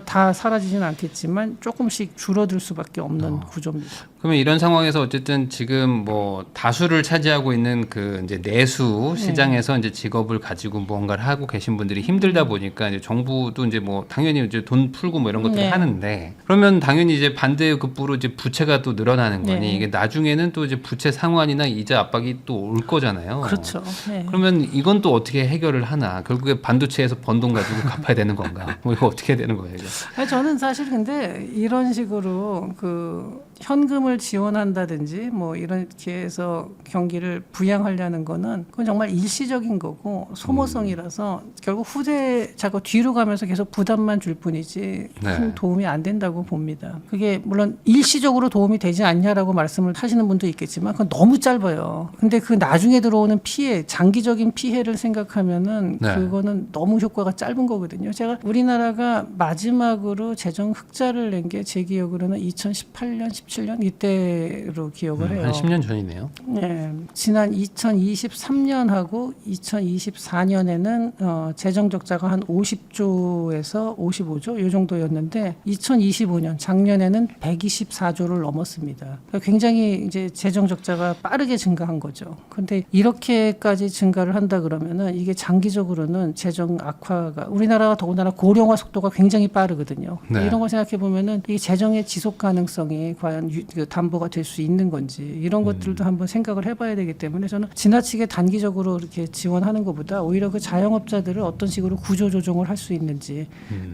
다 사라지지는 않겠지만 조금씩 줄어들 수밖에 없는 구조입니다. 그러면 이런 상황에서 어쨌든 지금 뭐 다수를 차지하고 있는 그 이제 내수 시장에서 이제 직업을 가지고 무언가를 하고 계신 분들이 힘들다 보니까 이제 정부도 이제 뭐 당연히 이제 돈 풀고 뭐 이런 것들을 네. 하는데 그러면 당연히 이제 반대급부로 이제 부채가 또 늘어나는 거니 네. 이게 나중에는 또 이제 부채 상환이나 이자 압박이 또 올 거잖아요. 그렇죠. 네. 그러면 이건 또 어떻게 해결을 하나? 결국에 반도체에서 번 돈 가지고 갚아야 되는 건가? 뭐 이거 어떻게 해야 되는 거예요? 이게? 아니, 저는 사실 근데 이런 식으로 그 현금을 지원한다든지 뭐 이렇게 해서 경기를 부양하려는 거는 그건 정말 일시적인 거고 소모성이라서 결국 후대자가 뒤로 가면서 계속 부담만 줄 뿐이지 큰 네. 도움이 안 된다고 봅니다. 그게 물론 일시적으로 도움이 되지 않냐라고 말씀을 하시는 분도 있겠지만 그건 너무 짧아요. 근데 그 나중에 들어오는 피해, 장기적인 피해를 생각하면은 네. 그거는 너무 효과가 짧은 거거든요. 제가 우리나라가 마지막으로 재정 흑자를 낸 게 제 기억으로는 2018년, 17년 이때로 기억을 해요. 한 10년 전이네요. 네, 지난 2023년하고 2024년에는 재정 적자가 한 50조에서 55조 이 정도였는데 2025년 작년에는 124조를 넘었습니다. 그러니까 굉장히 이제 재정 적자가 빠르게 증가한 거죠. 그런데 이렇게까지 증가를 한다 그러면은 이게 장기적으로는 재정 악화가 우리나라가 더군다나 고령화 속도가 굉장히 빠르거든요. 네. 이런 거 생각해 보면은 이 재정의 지속 가능성이 과연 그 담보가 될 수 있는 건지 이런 것들도 한번 생각을 해봐야 되기 때문에 저는 지나치게 단기적으로 이렇게 지원하는 것보다 오히려 그 자영업자들을 어떤 식으로 구조 조정을 할 수 있는지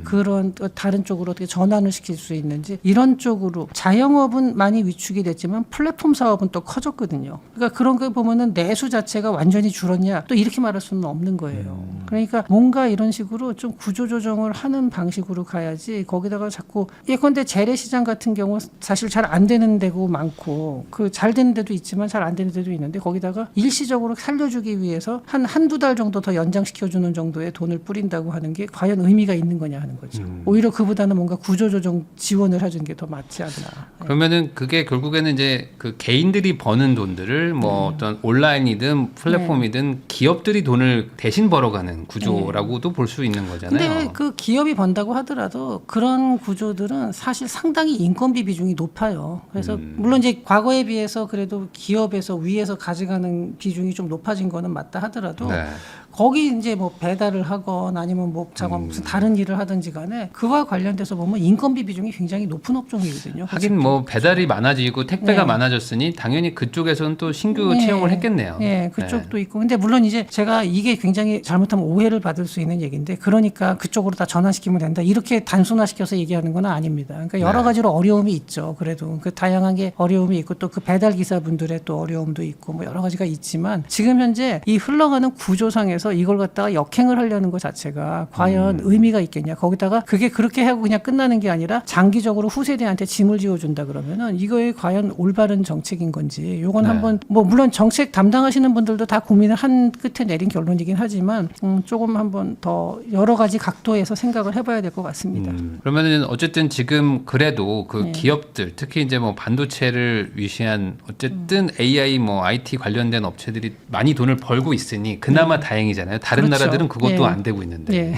그런 다른 쪽으로 어떻게 전환을 시킬 수 있는지 이런 쪽으로 자영업은 많이 위축이 됐지만 플랫폼 사업은 또 커졌거든요. 그러니까 그런 거 보면은 내수 자체가 완전히 줄었냐 또 이렇게 말할 수는 없는 거예요. 그러니까 뭔가 이런 식으로 좀 구조 조정을 하는 방식으로 가야지 거기다가 자꾸 예컨대 재래시장 같은 경우 사실 잘 안 되는 데고 많고 그 잘 되는 데도 있지만 잘 안 되는 데도 있는데 거기다가 일시적으로 살려주기 위해서 한두 달 정도 더 연장시켜주는 정도의 돈을 뿌린다고 하는 게 과연 의미가 있는 거냐 하는 거죠. 오히려 그보다는 뭔가 구조조정 지원을 해주는 게 더 맞지 않나. 그러면은 그게 결국에는 이제 그 개인들이 버는 돈들을 뭐 어떤 온라인이든 플랫폼이든 기업들이 돈을 대신 벌어가는 구조라고도 볼 수 있는 거잖아요. 근데 그 기업이 번다고 하더라도 그런 구조들은 사실 상당히 인건비 비중이 높아요. 그래서 물론 이제 과거에 비해서 그래도 기업에서 위에서 가져가는 비중이 좀 높아진 거는 맞다 하더라도 네. 거기 이제 뭐 배달을 하건 아니면 뭐 무슨 다른 일을 하든지 간에 그와 관련돼서 보면 인건비 비중이 굉장히 높은 업종이거든요. 하긴 뭐 배달이 많아지고 택배가 네. 많아졌으니 당연히 그쪽에서는 또 신규 네. 채용을 했겠네요. 예, 그쪽도 있고. 근데 물론 이제 제가 이게 굉장히 잘못하면 오해를 받을 수 있는 얘기인데 그러니까 그쪽으로 다 전환시키면 된다. 이렇게 단순화시켜서 얘기하는 건 아닙니다. 그러니까 여러 네. 가지로 어려움이 있죠. 그래도 그 다양한 게 어려움이 있고 또 그 배달 기사분들의 또 어려움도 있고 뭐 여러 가지가 있지만 지금 현재 이 흘러가는 구조상에서 이걸 갖다가 역행을 하려는 것 자체가 과연 의미가 있겠냐. 거기다가 그게 그렇게 하고 그냥 끝나는 게 아니라 장기적으로 후세대한테 짐을 지어준다 그러면은 이거에 과연 올바른 정책인 건지 요건 네. 한번 뭐 물론 정책 담당하시는 분들도 다 고민을 한 끝에 내린 결론이긴 하지만 조금 한번 더 여러 가지 각도에서 생각을 해봐야 될 것 같습니다. 그러면은 어쨌든 지금 그래도 그 네. 기업들 특히 이제 뭐 반도체를 위시한 어쨌든 AI 뭐 IT 관련된 업체들이 많이 돈을 벌고 있으니 그나마 다행이잖아요. 다른 그렇죠. 나라들은 그것도 예. 안 되고 있는데. 예.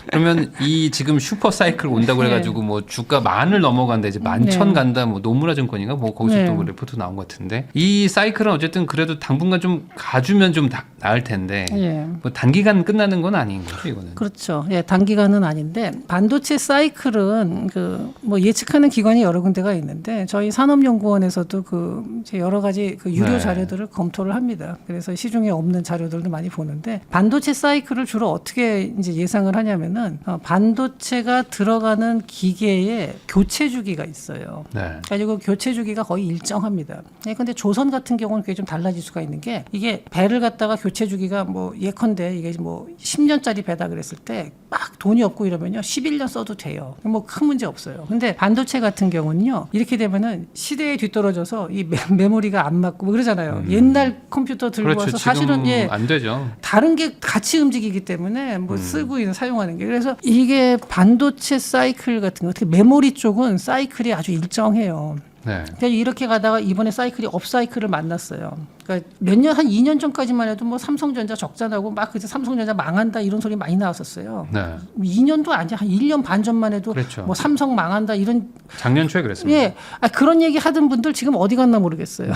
그러면 이 지금 슈퍼 사이클 온다고 해가지고 뭐 주가 만을 넘어간다 이제 11,000 네. 간다 뭐 노무라 증권인가 뭐 거기서 네. 또 뭐 리포트 나온 것 같은데 이 사이클은 어쨌든 그래도 당분간 좀 가주면 좀 나을 텐데 예. 뭐 단기간 끝나는 건 아닌 거죠 이거는. 그렇죠. 예, 단기간은 아닌데 반도체 사이클은 그 뭐 예측하는 기관이 여러 군데가 있는데 저희 산업연구원에서도 그 이제 여러 가지 그 유료 네. 자료들을 검토를 합니다. 그래서 시중에 없는 자료들도 많이 보는데 반도체 사이클을 주로 어떻게 이제 예상을 하냐면은 반도체가 들어가는 기계에 교체 주기가 있어요. 네. 그리고 교체 주기가 거의 일정합니다. 예, 근데 조선 같은 경우는 그게 좀 달라질 수가 있는 게 이게 배를 갖다가 교체 주기가 뭐 예컨대 이게 뭐 10년짜리 배다 그랬을 때 막 돈이 없고 이러면요 11년 써도 돼요. 뭐 큰 문제 없어요. 근데 반도체 같은 경우는요 이렇게 되면은 시대에 뒤떨어져서 이 메모리가 안 맞고 뭐 그러잖아요. 옛날 컴퓨터 들고 그렇죠. 와서 지금 사실은 예 안 되죠. 다른 게 같이 움직이기 때문에 뭐 쓰고 있는 사용하는 게 그래서 이게 반도체 사이클 같은 거 특히 메모리 쪽은 사이클이 아주 일정해요. 네. 그래서 이렇게 가다가 이번에 사이클이 업사이클을 만났어요. 그러니까 몇 년, 한 2년 전까지만 해도 뭐 삼성전자 적자나고 막 그때 삼성전자 망한다 이런 소리 많이 나왔었어요. 네. 2년도 아니야. 한 1년 반 전만 해도 그렇죠. 뭐 삼성 망한다 이런 작년 초에 그랬습니다. 예, 그런 얘기 하던 분들 지금 어디 갔나 모르겠어요.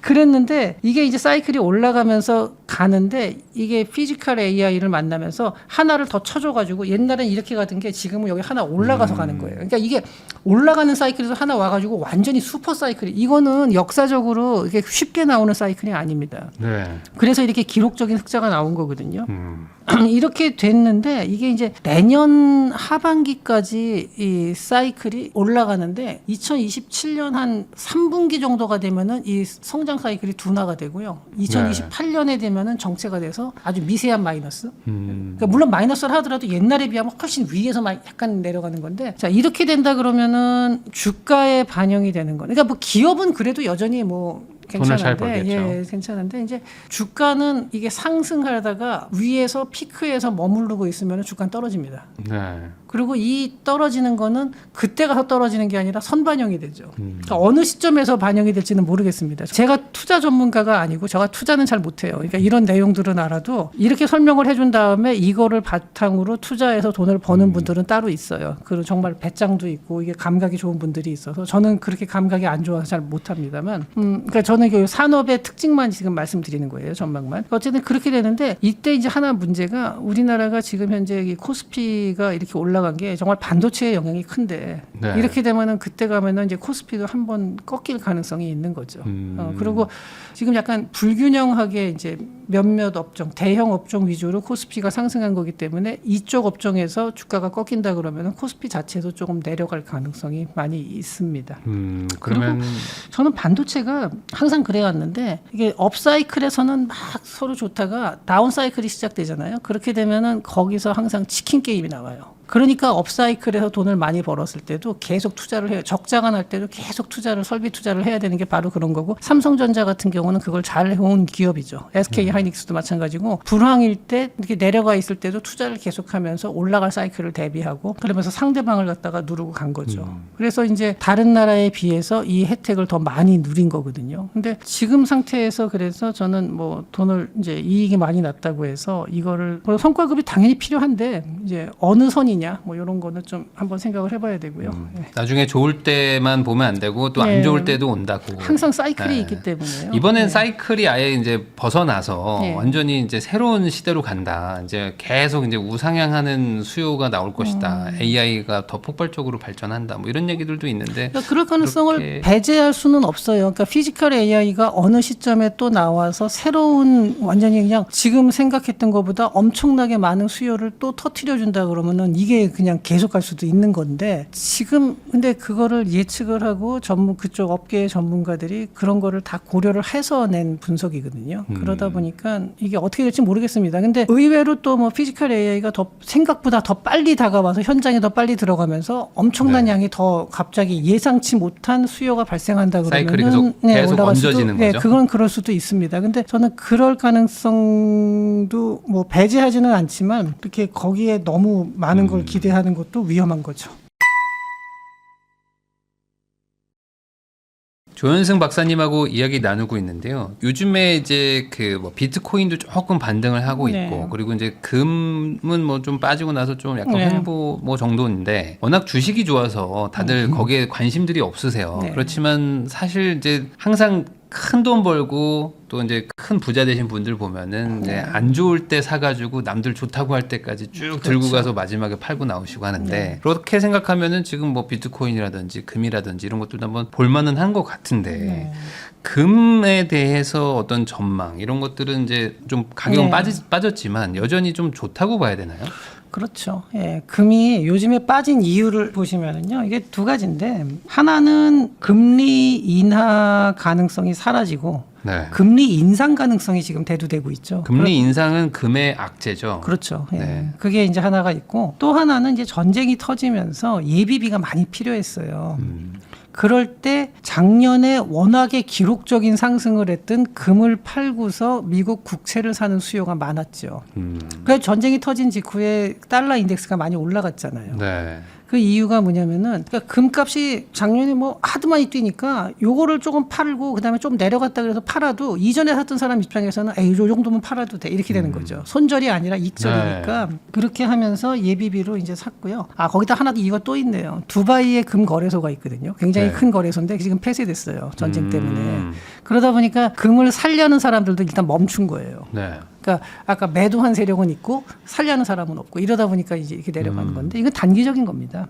그랬는데 이게 이제 사이클이 올라가면서 가는데 이게 피지컬 AI를 만나면서 하나를 더 쳐줘가지고 옛날엔 이렇게 가던 게 지금은 여기 하나 올라가서 가는 거예요. 그러니까 이게 올라가는 사이클에서 하나 와가지고 완전히 슈퍼 사이클이 이거는 역사적으로 이게 쉽게 나오는 사이클이 아닙니다. 네. 그래서 이렇게 기록적인 흑자가 나온 거거든요. 이렇게 됐는데 이게 이제 내년 하반기까지 이 사이클이 올라가는데 2027년 한 3분기 정도가 되면은 이 성장 사이클이 둔화가 되고요. 2028년에 되면은 정체가 돼서 아주 미세한 마이너스. 그러니까 물론 마이너스를 하더라도 옛날에 비하면 훨씬 위에서 약간 내려가는 건데 자 이렇게 된다 그러면은 주가에 반영이 되는 거. 그러니까 뭐 기업은 그래도 여전히 뭐 돈을 잘 괜찮은데 벌겠죠. 예, 괜찮은데 이제 주가는 이게 상승하다가 위에서 피크에서 머무르고 있으면 주가는 떨어집니다. 네. 그리고 이 떨어지는 거는 그때 가서 떨어지는 게 아니라 선반영이 되죠. 그러니까 어느 시점에서 반영이 될지는 모르겠습니다. 제가 투자 전문가가 아니고 제가 투자는 잘 못해요. 그러니까 이런 내용들은 알아도 이렇게 설명을 해준 다음에 이거를 바탕으로 투자해서 돈을 버는 분들은 따로 있어요. 그리고 정말 배짱도 있고 이게 감각이 좋은 분들이 있어서 저는 그렇게 감각이 안 좋아서 잘 못합니다만 그러니까 저는 그 산업의 특징만 지금 말씀드리는 거예요. 전망만. 어쨌든 그렇게 되는데 이때 이제 하나 문제가 우리나라가 지금 현재 이 코스피가 이렇게 올라간 게 정말 반도체의 영향이 큰데 네. 이렇게 되면은 그때 가면은 이제 코스피도 한번 꺾일 가능성이 있는 거죠. 그리고 지금 약간 불균형하게 이제 몇몇 업종, 대형 업종 위주로 코스피가 상승한 거기 때문에 이쪽 업종에서 주가가 꺾인다 그러면은 코스피 자체도 조금 내려갈 가능성이 많이 있습니다. 그러면 저는 반도체가 항상 그래왔는데 이게 업사이클에서는 막 서로 좋다가 다운사이클이 시작되잖아요. 그렇게 되면은 거기서 항상 치킨 게임이 나와요. 그러니까 업사이클에서 돈을 많이 벌었을 때도 계속 투자를 해요. 적자가 날 때도 계속 투자를 설비 투자를 해야 되는 게 바로 그런 거고 삼성전자 같은 경우는 그걸 잘 해온 기업이죠. SK 하이닉스도 마찬가지고 불황일 때 이렇게 내려가 있을 때도 투자를 계속하면서 올라갈 사이클을 대비하고 그러면서 상대방을 갖다가 누르고 간 거죠. 그래서 이제 다른 나라에 비해서 이 혜택을 더 많이 누린 거거든요. 근데 지금 상태에서 그래서 저는 뭐 돈을 이제 이익이 많이 났다고 해서 이거를 성과급이 당연히 필요한데 이제 어느 선이냐 뭐 이런 거는 좀 한번 생각을 해봐야 되고요. 네. 나중에 좋을 때만 보면 안 되고 또 안 네. 좋을 때도 온다고. 항상 사이클이 네. 있기 때문에요. 이번엔 네. 사이클이 아예 이제 벗어나서 네. 완전히 이제 새로운 시대로 간다. 이제 계속 이제 우상향하는 수요가 나올 것이다. AI가 더 폭발적으로 발전한다. 뭐 이런 얘기들도 있는데 그러니까 그럴 가능성을 그렇게... 배제할 수는 없어요. 그러니까 피지컬 AI가 어느 시점에 또 나와서 새로운 완전히 그냥 지금 생각했던 것보다 엄청나게 많은 수요를 또 터트려 준다 그러면은 이게 그냥 계속 갈 수도 있는 건데 지금 근데 그거를 예측을 하고 그쪽 업계의 전문가들이 그런 거를 다 고려를 해서 낸 분석이거든요. 그러다 보니까 이게 어떻게 될지 모르겠습니다. 근데 의외로 또 뭐 피지컬 AI가 더 생각보다 더 빨리 다가와서 현장에 더 빨리 들어가면서 엄청난 네. 양이 더 갑자기 예상치 못한 수요가 발생한다 사이클이 그러면은 계속 올라갈 얹어지는 수도, 거죠? 그건 그럴 수도 있습니다. 근데 저는 그럴 가능성도 뭐 배제하지는 않지만 그렇게 거기에 너무 많은 걸 기대하는 것도 위험한 거죠. 조현승 박사님하고 이야기 나누고 있는데요. 요즘에 이제 그 뭐 비트코인도 조금 반등을 하고 있고, 네. 그리고 이제 금은 뭐 좀 빠지고 나서 좀 약간 네. 횡보 뭐 정도인데, 워낙 주식이 좋아서 다들 거기에 관심들이 없으세요. 네. 그렇지만 사실 이제 항상 큰 돈 벌고 또 이제 큰 부자 되신 분들 보면은 이제 안 좋을 때 사가지고 남들 좋다고 할 때까지 쭉 들고 가서 마지막에 팔고 나오시고 하는데 그렇게 생각하면은 지금 뭐 비트코인이라든지 금이라든지 이런 것들도 한번 볼만은 한 것 같은데 금에 대해서 어떤 전망 이런 것들은 이제 좀 가격은 빠졌지만 여전히 좀 좋다고 봐야 되나요? 그렇죠. 예, 금이 요즘에 빠진 이유를 보시면은요, 이게 두 가지인데 하나는 금리 인하 가능성이 사라지고 네. 금리 인상 가능성이 지금 대두되고 있죠. 금리 인상은 금의 악재죠. 그렇죠. 예. 네. 그게 이제 하나가 있고 또 하나는 이제 전쟁이 터지면서 예비비가 많이 필요했어요. 그럴 때 작년에 워낙에 기록적인 상승을 했던 금을 팔고서 미국 국채를 사는 수요가 많았죠. 그래서 전쟁이 터진 직후에 달러 인덱스가 많이 올라갔잖아요. 네. 그 이유가 뭐냐면은 그러니까 금값이 작년에 뭐 하도 많이 뛰니까 요거를 조금 팔고 그다음에 좀 내려갔다 그래서 팔아도 이전에 샀던 사람 입장에서는 에이 요 정도면 팔아도 돼 이렇게 되는 거죠. 손절이 아니라 익절이니까 그렇게 하면서 예비비로 이제 샀고요. 아 거기다 하나 이거 또 있네요. 두바이에 금 거래소가 있거든요. 굉장히 네. 큰 거래소인데 지금 폐쇄됐어요. 전쟁 때문에. 그러다 보니까 금을 살려는 사람들도 일단 멈춘 거예요. 네. 그러니까 아까 매도한 세력은 있고 살려는 사람은 없고 이러다 보니까 이제 이렇게 내려가는 건데 이건 단기적인 겁니다.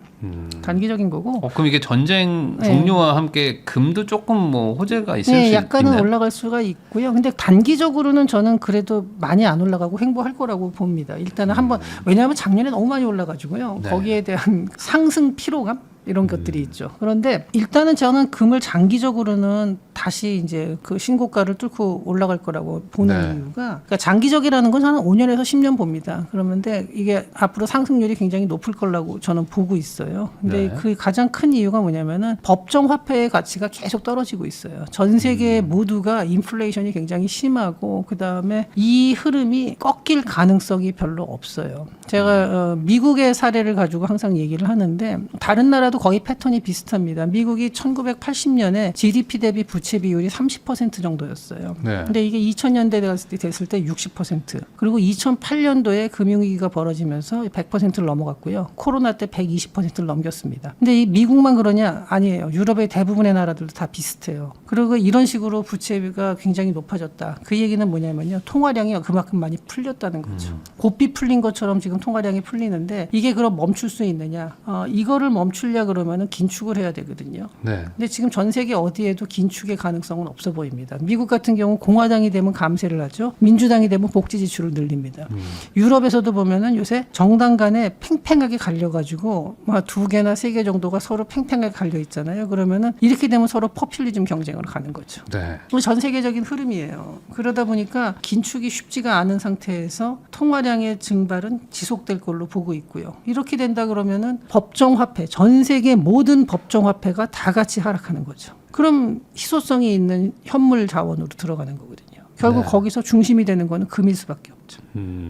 단기적인 거고. 그럼 이게 전쟁 네. 종료와 함께 금도 조금 뭐 호재가 있을 수 약간은 있나요? 올라갈 수가 있고요. 근데 단기적으로는 저는 그래도 많이 안 올라가고 횡보할 거라고 봅니다. 일단은 한번 왜냐하면 작년에 너무 많이 올라가지고요. 네. 거기에 대한 상승 피로감 이런 것들이 있죠. 그런데 일단은 저는 금을 장기적으로는 다시 이제 그 신고가를 뚫고 올라갈 거라고 보는 네. 이유가 그러니까 장기적이라는 건 저는 5년에서 10년 봅니다. 그런데 이게 앞으로 상승률이 굉장히 높을 거라고 저는 보고 있어요. 근데 네. 그 가장 큰 이유가 뭐냐면은 법정 화폐의 가치가 계속 떨어지고 있어요. 전 세계 모두가 인플레이션이 굉장히 심하고 그다음에 이 흐름이 꺾일 가능성이 별로 없어요. 제가 미국의 사례를 가지고 항상 얘기를 하는데 다른 나라도 거의 패턴이 비슷합니다. 미국이 1980년에 GDP 대비 부채 비율이 30% 정도였어요. 네. 근데 이게 2000년대 됐을 때 60%. 그리고 2008년도에 금융위기가 벌어지면서 100%를 넘어갔고요. 코로나 때 120%를 넘겼습니다. 근데 이 미국만 그러냐? 아니에요. 유럽의 대부분의 나라들도 다 비슷해요. 그리고 이런 식으로 부채가 굉장히 높아졌다. 그 얘기는 뭐냐면요. 통화량이 그만큼 많이 풀렸다는 거죠. 고삐 풀린 것처럼 지금 통화량이 풀리는데 이게 그럼 멈출 수 있느냐? 이거를 멈추려 그러면은 긴축을 해야 되거든요. 네. 근데 지금 전 세계 어디에도 긴축의 가능성은 없어 보입니다. 미국 같은 경우 공화당이 되면 감세를 하죠. 민주당이 되면 복지 지출을 늘립니다. 유럽에서도 보면은 요새 정당 간에 팽팽하게 갈려가지고 두 개나 세 개 정도가 서로 팽팽하게 갈려 있잖아요. 그러면은 이렇게 되면 서로 포퓰리즘 경쟁으로 가는 거죠. 네. 전 세계적인 흐름이에요. 그러다 보니까 긴축이 쉽지가 않은 상태에서 통화량의 증발은 지속될 걸로 보고 있고요. 이렇게 된다 그러면은 법정화폐, 전 세계 모든 법정화폐가 다 같이 하락하는 거죠. 그럼 희소성이 있는 현물 자원으로 들어가는 거거든요. 결국 네. 거기서 중심이 되는 거는 금일 수밖에 없죠.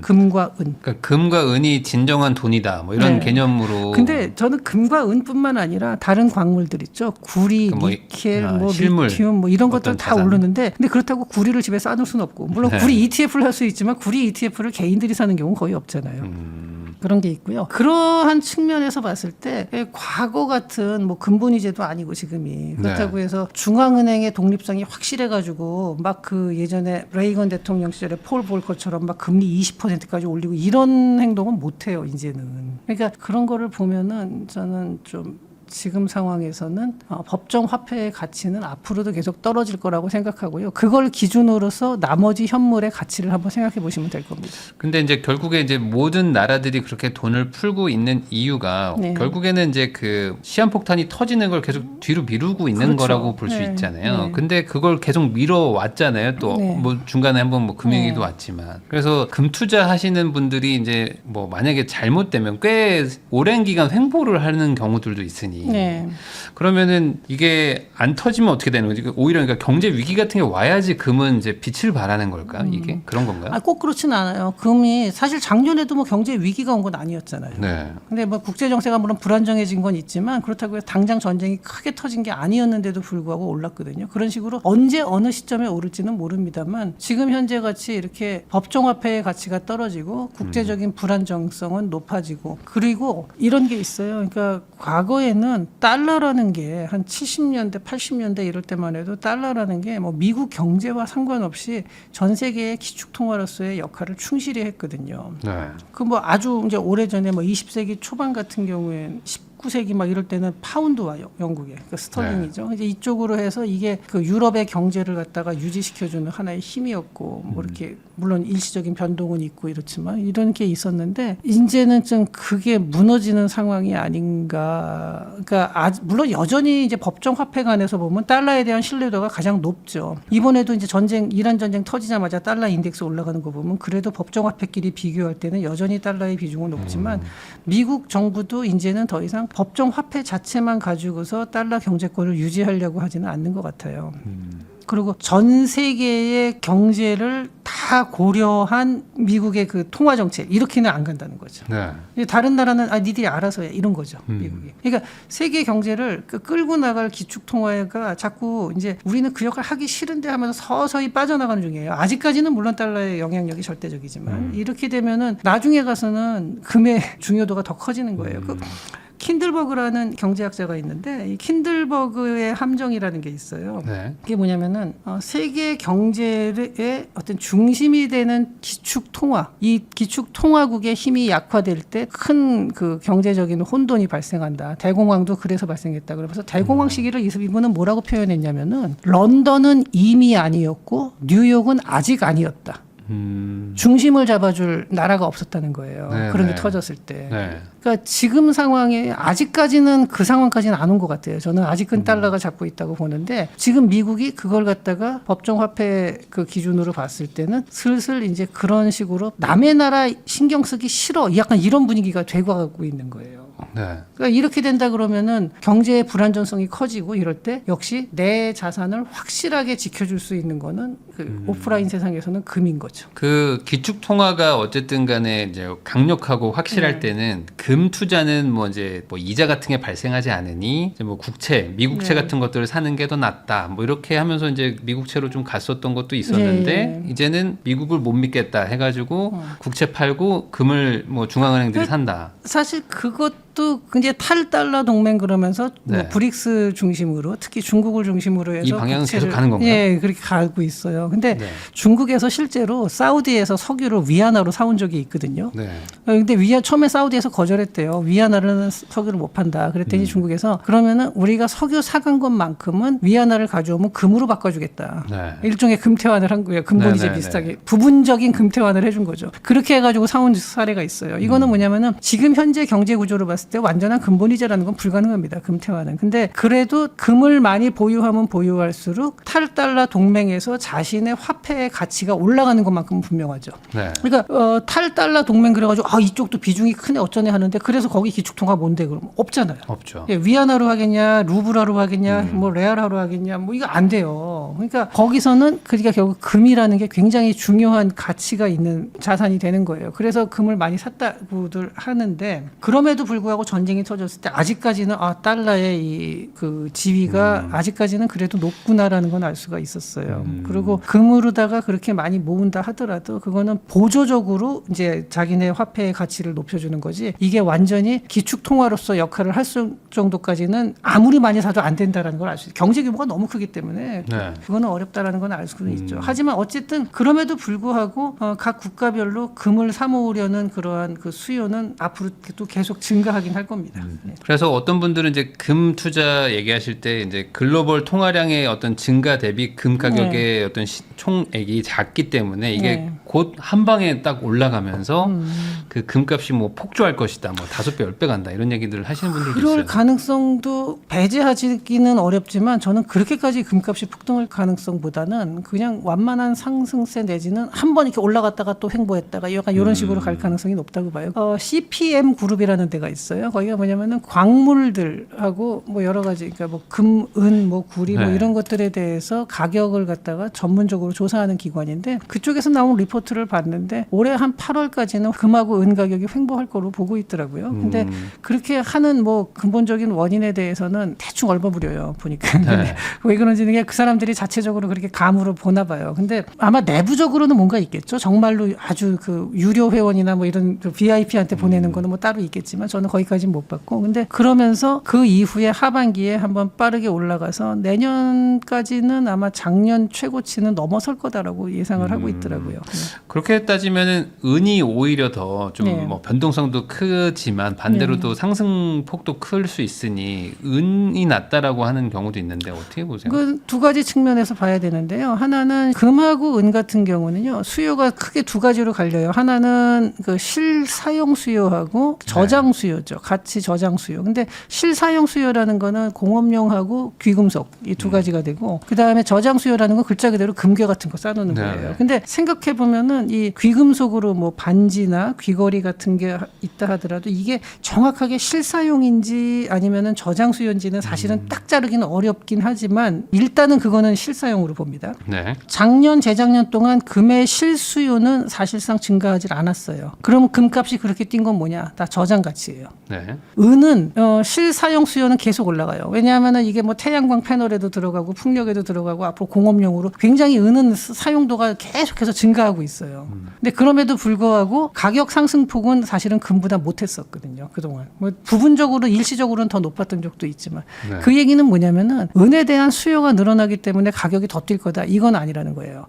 금과 은. 그러니까 금과 은이 진정한 돈이다. 뭐 이런 네. 개념으로. 근데 저는 금과 은뿐만 아니라 다른 광물들 있죠. 구리, 그 뭐, 니켈, 실물, 리튬 뭐 이런 것들 어떤 다 자산. 오르는데 근데 그렇다고 구리를 집에 쌓아둘 수는 없고 물론 네. 구리 ETF를 할 수 있지만 구리 ETF를 개인들이 사는 경우는 거의 없잖아요. 그런 게 있고요. 그러한 측면에서 봤을 때 과거 같은 뭐 근본위제도 아니고 지금이 그렇다고 해서 중앙은행의 독립성이 확실해가지고 막 그 예전에 레이건 대통령 시절에 폴 볼커처럼 막 금리 20%까지 올리고 이런 행동은 못해요 이제는. 그러니까 그런 거를 보면은 저는 좀 지금 상황에서는 법정 화폐의 가치는 앞으로도 계속 떨어질 거라고 생각하고요. 그걸 기준으로서 나머지 현물의 가치를 한번 생각해 보시면 될 겁니다. 근데 이제 결국에 이제 모든 나라들이 그렇게 돈을 풀고 있는 이유가 네. 결국에는 이제 그 시한폭탄이 터지는 걸 계속 뒤로 미루고 있는 그렇죠. 거라고 볼 수 네. 있잖아요. 네. 근데 그걸 계속 미뤄왔잖아요. 또 네. 뭐 중간에 한번 뭐 금융위기도 네. 왔지만. 그래서 금 투자하시는 분들이 이제 뭐 만약에 잘못되면 꽤 오랜 기간 횡보를 하는 경우들도 있으니 네. 그러면은 이게 안 터지면 어떻게 되는 거지? 오히려 그러니까 경제 위기 같은 게 와야지 금은 이제 빛을 발하는 걸까? 이게 그런 건가요? 꼭 그렇진 않아요. 금이 사실 작년에도 뭐 경제 위기가 온 건 아니었잖아요. 네. 근데 뭐 국제 정세가 물론 불안정해진 건 있지만 그렇다고 해서 당장 전쟁이 크게 터진 게 아니었는데도 불구하고 올랐거든요. 그런 식으로 언제 어느 시점에 오를지는 모릅니다만 지금 현재 같이 이렇게 법정화폐의 가치가 떨어지고 국제적인 불안정성은 높아지고 그리고 이런 게 있어요. 그러니까 과거에는 달러라는 게 한 70년대, 80년대 이럴 때만 해도 달러라는 게 뭐 미국 경제와 상관없이 전 세계의 기축 통화로서의 역할을 충실히 했거든요. 네. 그 뭐 아주 이제 오래전에 뭐 20세기 초반 같은 경우엔 19세기 막 이럴 때는 파운드와 영국의 그 스털링이죠. 이제 이쪽으로 해서 이게 그 유럽의 경제를 갖다가 유지시켜주는 하나의 힘이었고 뭐 이렇게 물론 일시적인 변동은 있고 이렇지만 이런 게 있었는데 이제는 좀 그게 무너지는 상황이 아닌가. 그러니까 물론 여전히 이제 법정 화폐 간에서 보면 달러에 대한 신뢰도가 가장 높죠. 이번에도 이제 이란 전쟁 터지자마자 달러 인덱스 올라가는 거 보면 그래도 법정 화폐끼리 비교할 때는 여전히 달러의 비중은 높지만 미국 정부도 이제는 더 이상 법정 화폐 자체만 가지고서 달러 경제권을 유지하려고 하지는 않는 것 같아요. 그리고 전 세계의 경제를 다 고려한 미국의 그 통화 정책 이렇게는 안 간다는 거죠. 네. 다른 나라는 니들이 알아서 해 이런 거죠. 미국이. 그러니까 세계 경제를 끌고 나갈 기축 통화가 자꾸 이제 우리는 그 역할 하기 싫은데 하면서 서서히 빠져나가는 중이에요. 아직까지는 물론 달러의 영향력이 절대적이지만 이렇게 되면은 나중에 가서는 금의 중요도가 더 커지는 거예요. 그 킨들버그라는 경제학자가 있는데 이 킨들버그의 함정이라는 게 있어요. 네. 그게 뭐냐면은 세계 경제의 어떤 중심이 되는 기축 통화, 이 기축 통화국의 힘이 약화될 때 큰 그 경제적인 혼돈이 발생한다. 대공황도 그래서 발생했다. 그러면서 대공황 시기를 이분은 뭐라고 표현했냐면은 런던은 이미 아니었고 뉴욕은 아직 아니었다. 중심을 잡아줄 나라가 없었다는 거예요. 네, 그런 게 네. 터졌을 때. 네. 그러니까 지금 상황에 아직까지는 그 상황까지는 안 온 것 같아요. 저는 아직은 달러가 잡고 있다고 보는데 지금 미국이 그걸 갖다가 법정 화폐 그 기준으로 봤을 때는 슬슬 이제 그런 식으로 남의 나라 신경 쓰기 싫어. 약간 이런 분위기가 되고 가고 있는 거예요. 네. 그러니까 이렇게 된다 그러면은 경제의 불안정성이 커지고 이럴 때 역시 내 자산을 확실하게 지켜줄 수 있는 거는 그 오프라인 세상에서는 금인 거죠. 그 기축 통화가 어쨌든 간에 이제 강력하고 확실할 때는 금 투자는 뭐 이제 뭐 이자 같은 게 발생하지 않으니 이제 뭐 국채, 미국채 같은 것들을 사는 게 더 낫다. 뭐 이렇게 하면서 이제 미국채로 좀 갔었던 것도 있었는데 이제는 미국을 못 믿겠다 해가지고 국채 팔고 금을 뭐 중앙은행들이 산다. 사실 그것도 이제 탈달러 동맹 그러면서 네. 뭐 브릭스 중심으로 특히 중국을 중심으로 해서 이 방향은 국채를, 계속 가는 건가요? 예, 그렇게 가고 있어요. 근데 네. 중국에서 실제로 사우디에서 석유를 위안화로 사온 적이 있거든요. 네. 근데 처음에 사우디에서 거절했대요. 위안화로는 석유를 못 판다. 그랬더니 중국에서 그러면은 우리가 석유 사간 것만큼은 위안화를 가져오면 금으로 바꿔주겠다. 네. 일종의 금태환을 한 거예요. 금본이제 네. 비슷하게 부분적인 금태환을 해준 거죠. 그렇게 해가지고 사온 사례가 있어요. 이거는 뭐냐면은 지금 현재 경제 구조로 봤을 때 완전한 금본이제라는 건 불가능합니다. 금태환은. 근데 그래도 금을 많이 보유하면 보유할수록 탈달러 동맹에서 자신의 화폐의 가치가 올라가는 것만큼은 분명하죠. 네. 그러니까 탈달러 동맹 그래가지고 이쪽도 비중이 크네 어쩌네 하는데 그래서 거기 기축통화 뭔데 그럼 없잖아요. 없죠. 예, 위안화로 하겠냐, 루블화로 하겠냐, 뭐 레알화로 하겠냐, 뭐 이거 안 돼요. 그러니까 거기서는 그러니까 결국 금이라는 게 굉장히 중요한 가치가 있는 자산이 되는 거예요. 그래서 금을 많이 샀다고들 하는데 그럼에도 불구하고 전쟁이 터졌을 때 아직까지는 달러의 이 그 지위가 아직까지는 그래도 높구나라는 건 알 수가 있었어요. 그리고 금으로다가 그렇게 많이 모은다 하더라도 그거는 보조적으로 이제 자기네 화폐의 가치를 높여주는 거지 이게 완전히 기축 통화로서 역할을 할 정도까지는 아무리 많이 사도 안 된다라는 걸 알 수 있어요. 경제 규모가 너무 크기 때문에 네. 그거는 어렵다라는 건 알 수는 있죠. 하지만 어쨌든 그럼에도 불구하고 각 국가별로 금을 사 모으려는 그러한 그 수요는 앞으로 또 계속 증가하긴 할 겁니다. 네. 그래서 어떤 분들은 이제 금 투자 얘기하실 때 이제 글로벌 통화량의 어떤 증가 대비 금 가격의 어떤 총액이 작기 때문에 이게 네. 곧 한 방에 딱 올라가면서 그 금값이 뭐 폭주할 것이다, 뭐 5배, 10배 간다 이런 얘기들을 하시는 분들도 그럴 있어요. 가능성도 배제하기는 어렵지만 저는 그렇게까지 금값이 폭등할 가능성보다는 그냥 완만한 상승세 내지는 한 번 이렇게 올라갔다가 또 횡보했다가 약간 이런 식으로 갈 가능성이 높다고 봐요. CPM 그룹이라는 데가 있어요. 거기가 뭐냐면은 광물들하고 뭐 여러 가지 그러니까 뭐 금, 은, 뭐 구리 뭐 네. 이런 것들에 대해서 가격을 갖다가 전문적으로 조사하는 기관인데 그쪽에서 나온 리포트를 봤는데 올해 한 8월까지는 금하고 은 가격이 횡보할 거로 보고 있더라고요. 근데 그렇게 하는 뭐 근본적인 원인에 대해서는 대충 얼버무려요. 보니까. 네. 왜 그런지는 그냥 그 사람들이 자체적으로 그렇게 감으로 보나 봐요. 근데 아마 내부적으로는 뭔가 있겠죠. 정말로 아주 그 유료 회원이나 뭐 이런 그 VIP한테 보내는 거는 뭐 따로 있겠지만 저는 거기까지는 못 봤고. 근데 그러면서 그 이후에 하반기에 한번 빠르게 올라가서 내년까지는 아마 작년 최고치는 넘어설 거다라고 예상을 하고 있더라고요. 그렇게 따지면은 은이 오히려 더 좀 네. 뭐 변동성도 크지만 반대로 또 상승폭도 클 수 있으니 은이 낫다라고 하는 경우도 있는데 어떻게 보세요? 그 두 가지 측면에서 봐야 되는데요. 하나는 금하고 은 같은 경우는요. 수요가 크게 두 가지로 갈려요. 하나는 그 실사용 수요하고 저장 수요죠. 있죠. 가치 저장 수요. 근데 실사용 수요라는 거는 공업용하고 귀금속 이 두 가지가 되고 그다음에 저장 수요라는 건 글자 그대로 금괴 같은 거 쌓아놓는 네. 거예요. 근데 생각해 보면은 이 귀금속으로 뭐 반지나 귀걸이 같은 게 있다 하더라도 이게 정확하게 실사용인지 아니면은 저장 수요인지는 사실은 딱 자르기는 어렵긴 하지만 일단은 그거는 실사용으로 봅니다. 네. 작년 재작년 동안 금의 실수요는 사실상 증가하지 않았어요. 그럼 금값이 그렇게 뛴 건 뭐냐? 다 저장 가치예요. 네. 은은 실사용 수요는 계속 올라가요. 왜냐하면은 이게 뭐 태양광 패널에도 들어가고 풍력에도 들어가고 앞으로 공업용으로 굉장히 은은 사용도가 계속해서 증가하고 있어요. 근데 그럼에도 불구하고 가격 상승폭은 사실은 금보다 못했었거든요. 그동안 뭐 부분적으로 일시적으로는 더 높았던 적도 있지만 네. 그 얘기는 뭐냐면은 은에 대한 수요가 늘어나기 때문에 가격이 더 뛸 거다. 이건 아니라는 거예요.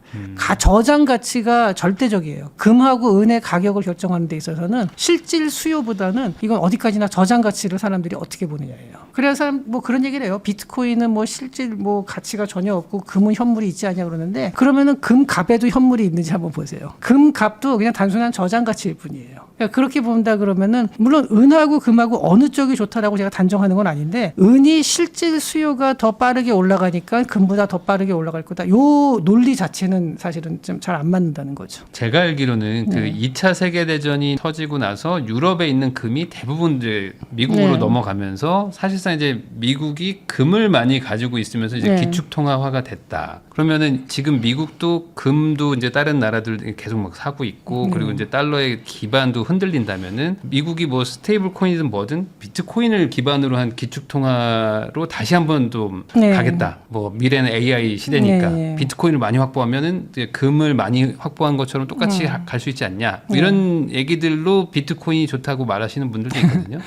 저장 가치가 절대적이에요. 금하고 은의 가격을 결정하는 데 있어서는 실질 수요보다는 이건 어디까지나 저장 가치를 사람들이 어떻게 보느냐예요. 그래서 뭐 그런 얘기를 해요. 비트코인은 뭐 실질 뭐 가치가 전혀 없고 금은 현물이 있지 않냐 그러는데 그러면은 금값에도 현물이 있는지 한번 보세요. 금값도 그냥 단순한 저장 가치일 뿐이에요. 그러니까 그렇게 본다 그러면은 물론 은하고 금하고 어느 쪽이 좋다라고 제가 단정하는 건 아닌데 은이 실질 수요가 더 빠르게 올라가니까 금보다 더 빠르게 올라갈 거다. 요 논리 자체는 사실은 좀 잘 안 맞는다는 거죠. 제가 알기로는 그 네. 2차 세계대전이 터지고 나서 유럽에 있는 금이 대부분 이제 미국으로 네. 넘어가면서 사실상 이제 미국이 금을 많이 가지고 있으면서 이제 네. 기축통화화가 됐다. 그러면은 지금 미국도 금도 이제 다른 나라들 계속 막 사고 있고 그리고 이제 달러의 기반도 흔들린다면은 미국이 뭐 스테이블 코인이든 뭐든 비트코인을 기반으로 한 기축통화로 다시 한번 좀 네. 가겠다. 뭐 미래는 AI 시대니까 네. 비트코인을 많이 확보하면은 이제 금을 많이 확보한 것처럼 똑같이 갈 수 있지 않냐. 뭐 이런 얘기들로 비트코인이 좋다고 말하시는 분들도 있거든요.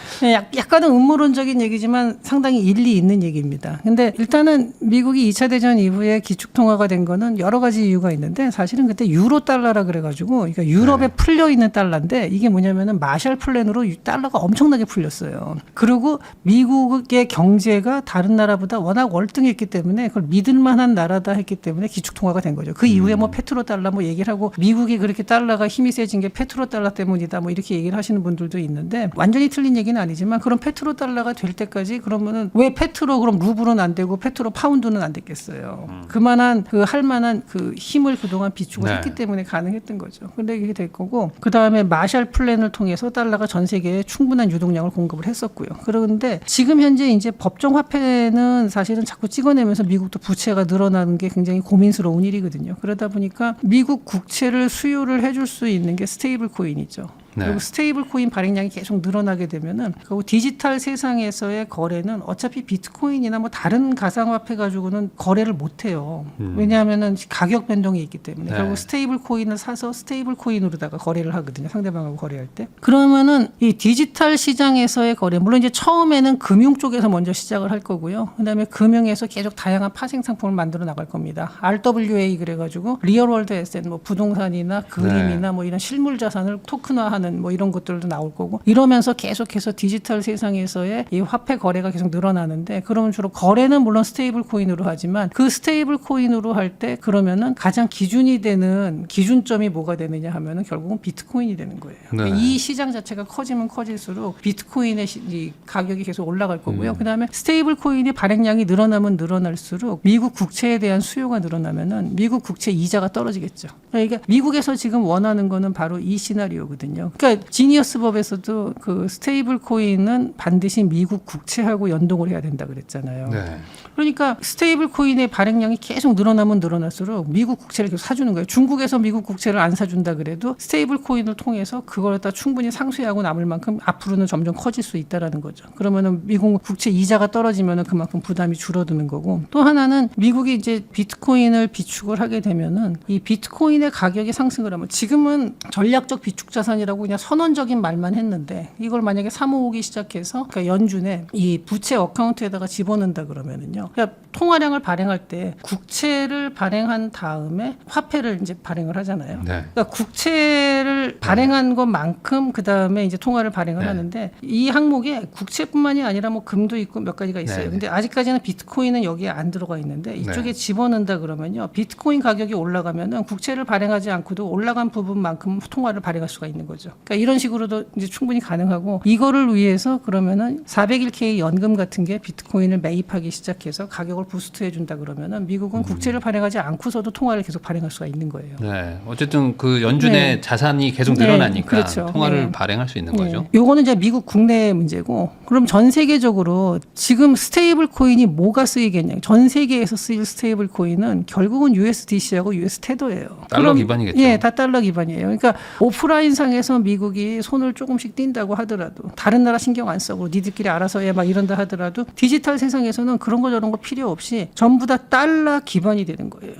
약간은 음모론적인 얘기지만 상당히 일리 있는 얘기입니다. 근데 일단은 미국이 2차 대전 이후에 기축통화가 된 거는 여러 가지 이유가 있는데 사실은 그때 유로 달러라 그래가지고 그러니까 유럽에 풀려 있는 달러인데 이게 뭐냐면은 마샬 플랜으로 달러가 엄청나게 풀렸어요. 그리고 미국의 경제가 다른 나라보다 워낙 월등했기 때문에 그걸 믿을 만한 나라다 했기 때문에 기축통화가 된 거죠. 그 이후에 뭐 페트로 달러 뭐 얘기를 하고 미국이 그렇게 달러가 힘이 세진 게 페트로 달러 때문이다 뭐 이렇게 얘기를 하시는 분들도 있는데 완전히 틀린 얘기는 아니지만 그럼 페트로 달러가 될 때까지 그러면은 왜 페트로 그럼 루블은 안 되고 페트로 파운드는 안 됐겠어요. 그만한 그 할 만한 그 힘을 그동안 비추고 네. 했기 때문에 가능했던 거죠. 근데 이게 될 거고 그다음에 마샬 플랜을 통해서 달러가 전 세계에 충분한 유동량을 공급을 했었고요. 그런데 지금 현재 이제 법정 화폐는 사실은 자꾸 찍어내면서 미국도 부채가 늘어나는 게 굉장히 고민스러운 일이거든요. 그러다 보니까 미국 국채를 수요를 해줄 수 있는 게 스테이블 코인이죠. 네. 그리고 스테이블 코인 발행량이 계속 늘어나게 되면은 그리고 디지털 세상에서의 거래는 어차피 비트코인이나 뭐 다른 가상화폐 가지고는 거래를 못 해요. 왜냐하면은 가격 변동이 있기 때문에. 네. 결국 스테이블 코인을 사서 스테이블 코인으로다가 거래를 하거든요. 상대방하고 거래할 때. 그러면은 이 디지털 시장에서의 거래 물론 이제 처음에는 금융 쪽에서 먼저 시작을 할 거고요. 그다음에 금융에서 계속 다양한 파생 상품을 만들어 나갈 겁니다. RWA 그래가지고 리얼 월드 에셋 뭐 부동산이나 그림이나 뭐 이런 실물 자산을 토큰화하는 뭐 이런 것들도 나올 거고 이러면서 계속해서 디지털 세상에서의 이 화폐 거래가 계속 늘어나는데 그러면 주로 거래는 물론 스테이블 코인으로 하지만 그 스테이블 코인으로 할 때 그러면은 가장 기준이 되는 기준점이 뭐가 되느냐 하면은 결국은 비트코인이 되는 거예요. 네. 이 시장 자체가 커지면 커질수록 비트코인의 이 가격이 계속 올라갈 거고요. 그다음에 스테이블 코인의 발행량이 늘어나면 늘어날수록 미국 국채에 대한 수요가 늘어나면은 미국 국채 이자가 떨어지겠죠. 그러니까 미국에서 지금 원하는 거는 바로 이 시나리오거든요. 그러니까 지니어스 법에서도 그 스테이블 코인은 반드시 미국 국채하고 연동을 해야 된다 그랬잖아요. 네. 그러니까 스테이블 코인의 발행량이 계속 늘어나면 늘어날수록 미국 국채를 계속 사주는 거예요. 중국에서 미국 국채를 안 사준다 그래도 스테이블 코인을 통해서 그걸 갖다 충분히 상쇄하고 남을 만큼 앞으로는 점점 커질 수 있다라는 거죠. 그러면은 미국 국채 이자가 떨어지면은 그만큼 부담이 줄어드는 거고 또 하나는 미국이 이제 비트코인을 비축을 하게 되면은 이 비트코인의 가격이 상승을 하면 지금은 전략적 비축 자산이라고 그냥 선언적인 말만 했는데 이걸 만약에 사모으기 시작해서 그러니까 연준에 이 부채 어카운트에다가 집어넣는다 그러면은요. 그러니까 통화량을 발행할 때 국채를 발행한 다음에 화폐를 이제 발행을 하잖아요. 네. 그러니까 국채를 발행한 것만큼 그 다음에 이제 통화를 발행을 네. 하는데 이 항목에 국채뿐만이 아니라 뭐 금도 있고 몇 가지가 있어요. 네. 근데 아직까지는 비트코인은 여기에 안 들어가 있는데 이쪽에 네. 집어넣는다 그러면요. 비트코인 가격이 올라가면은 국채를 발행하지 않고도 올라간 부분만큼 통화를 발행할 수가 있는 거죠. 거죠. 그러니까 이런 식으로도 이제 충분히 가능하고 이거를 위해서 그러면은 401k 연금 같은 게 비트코인을 매입하기 시작해서 가격을 부스트해 준다 그러면은 미국은 국채를 발행하지 않고서도 통화를 계속 발행할 수가 있는 거예요. 네. 어쨌든 그 연준의 네. 자산이 계속 네, 늘어나니까 그렇죠. 통화를 네. 발행할 수 있는 거죠. 요거는 이제 미국 국내 문제고 그럼 전 세계적으로 지금 스테이블 코인이 뭐가 쓰이겠냐? 전 세계에서 쓰일 스테이블 코인은 결국은 USDC하고 US 테더예요. 달러 기반이겠죠. 예, 다 달러 기반이에요. 그러니까 오프라인 상에서 미국이 손을 조금씩 띈다고 하더라도 다른 나라 신경 안 쓰고 니들끼리 알아서 해 막 이런다 하더라도 디지털 세상에서는 그런 거 저런 거 필요 없이 전부 다 달러 기반이 되는 거예요.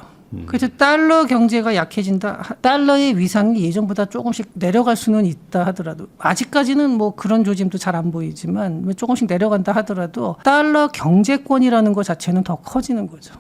그래서 달러 경제가 약해진다. 달러의 위상이 예전보다 조금씩 내려갈 수는 있다 하더라도 아직까지는 뭐 그런 조짐도 잘 안 보이지만 조금씩 내려간다 하더라도 달러 경제권이라는 것 자체는 더 커지는 거죠.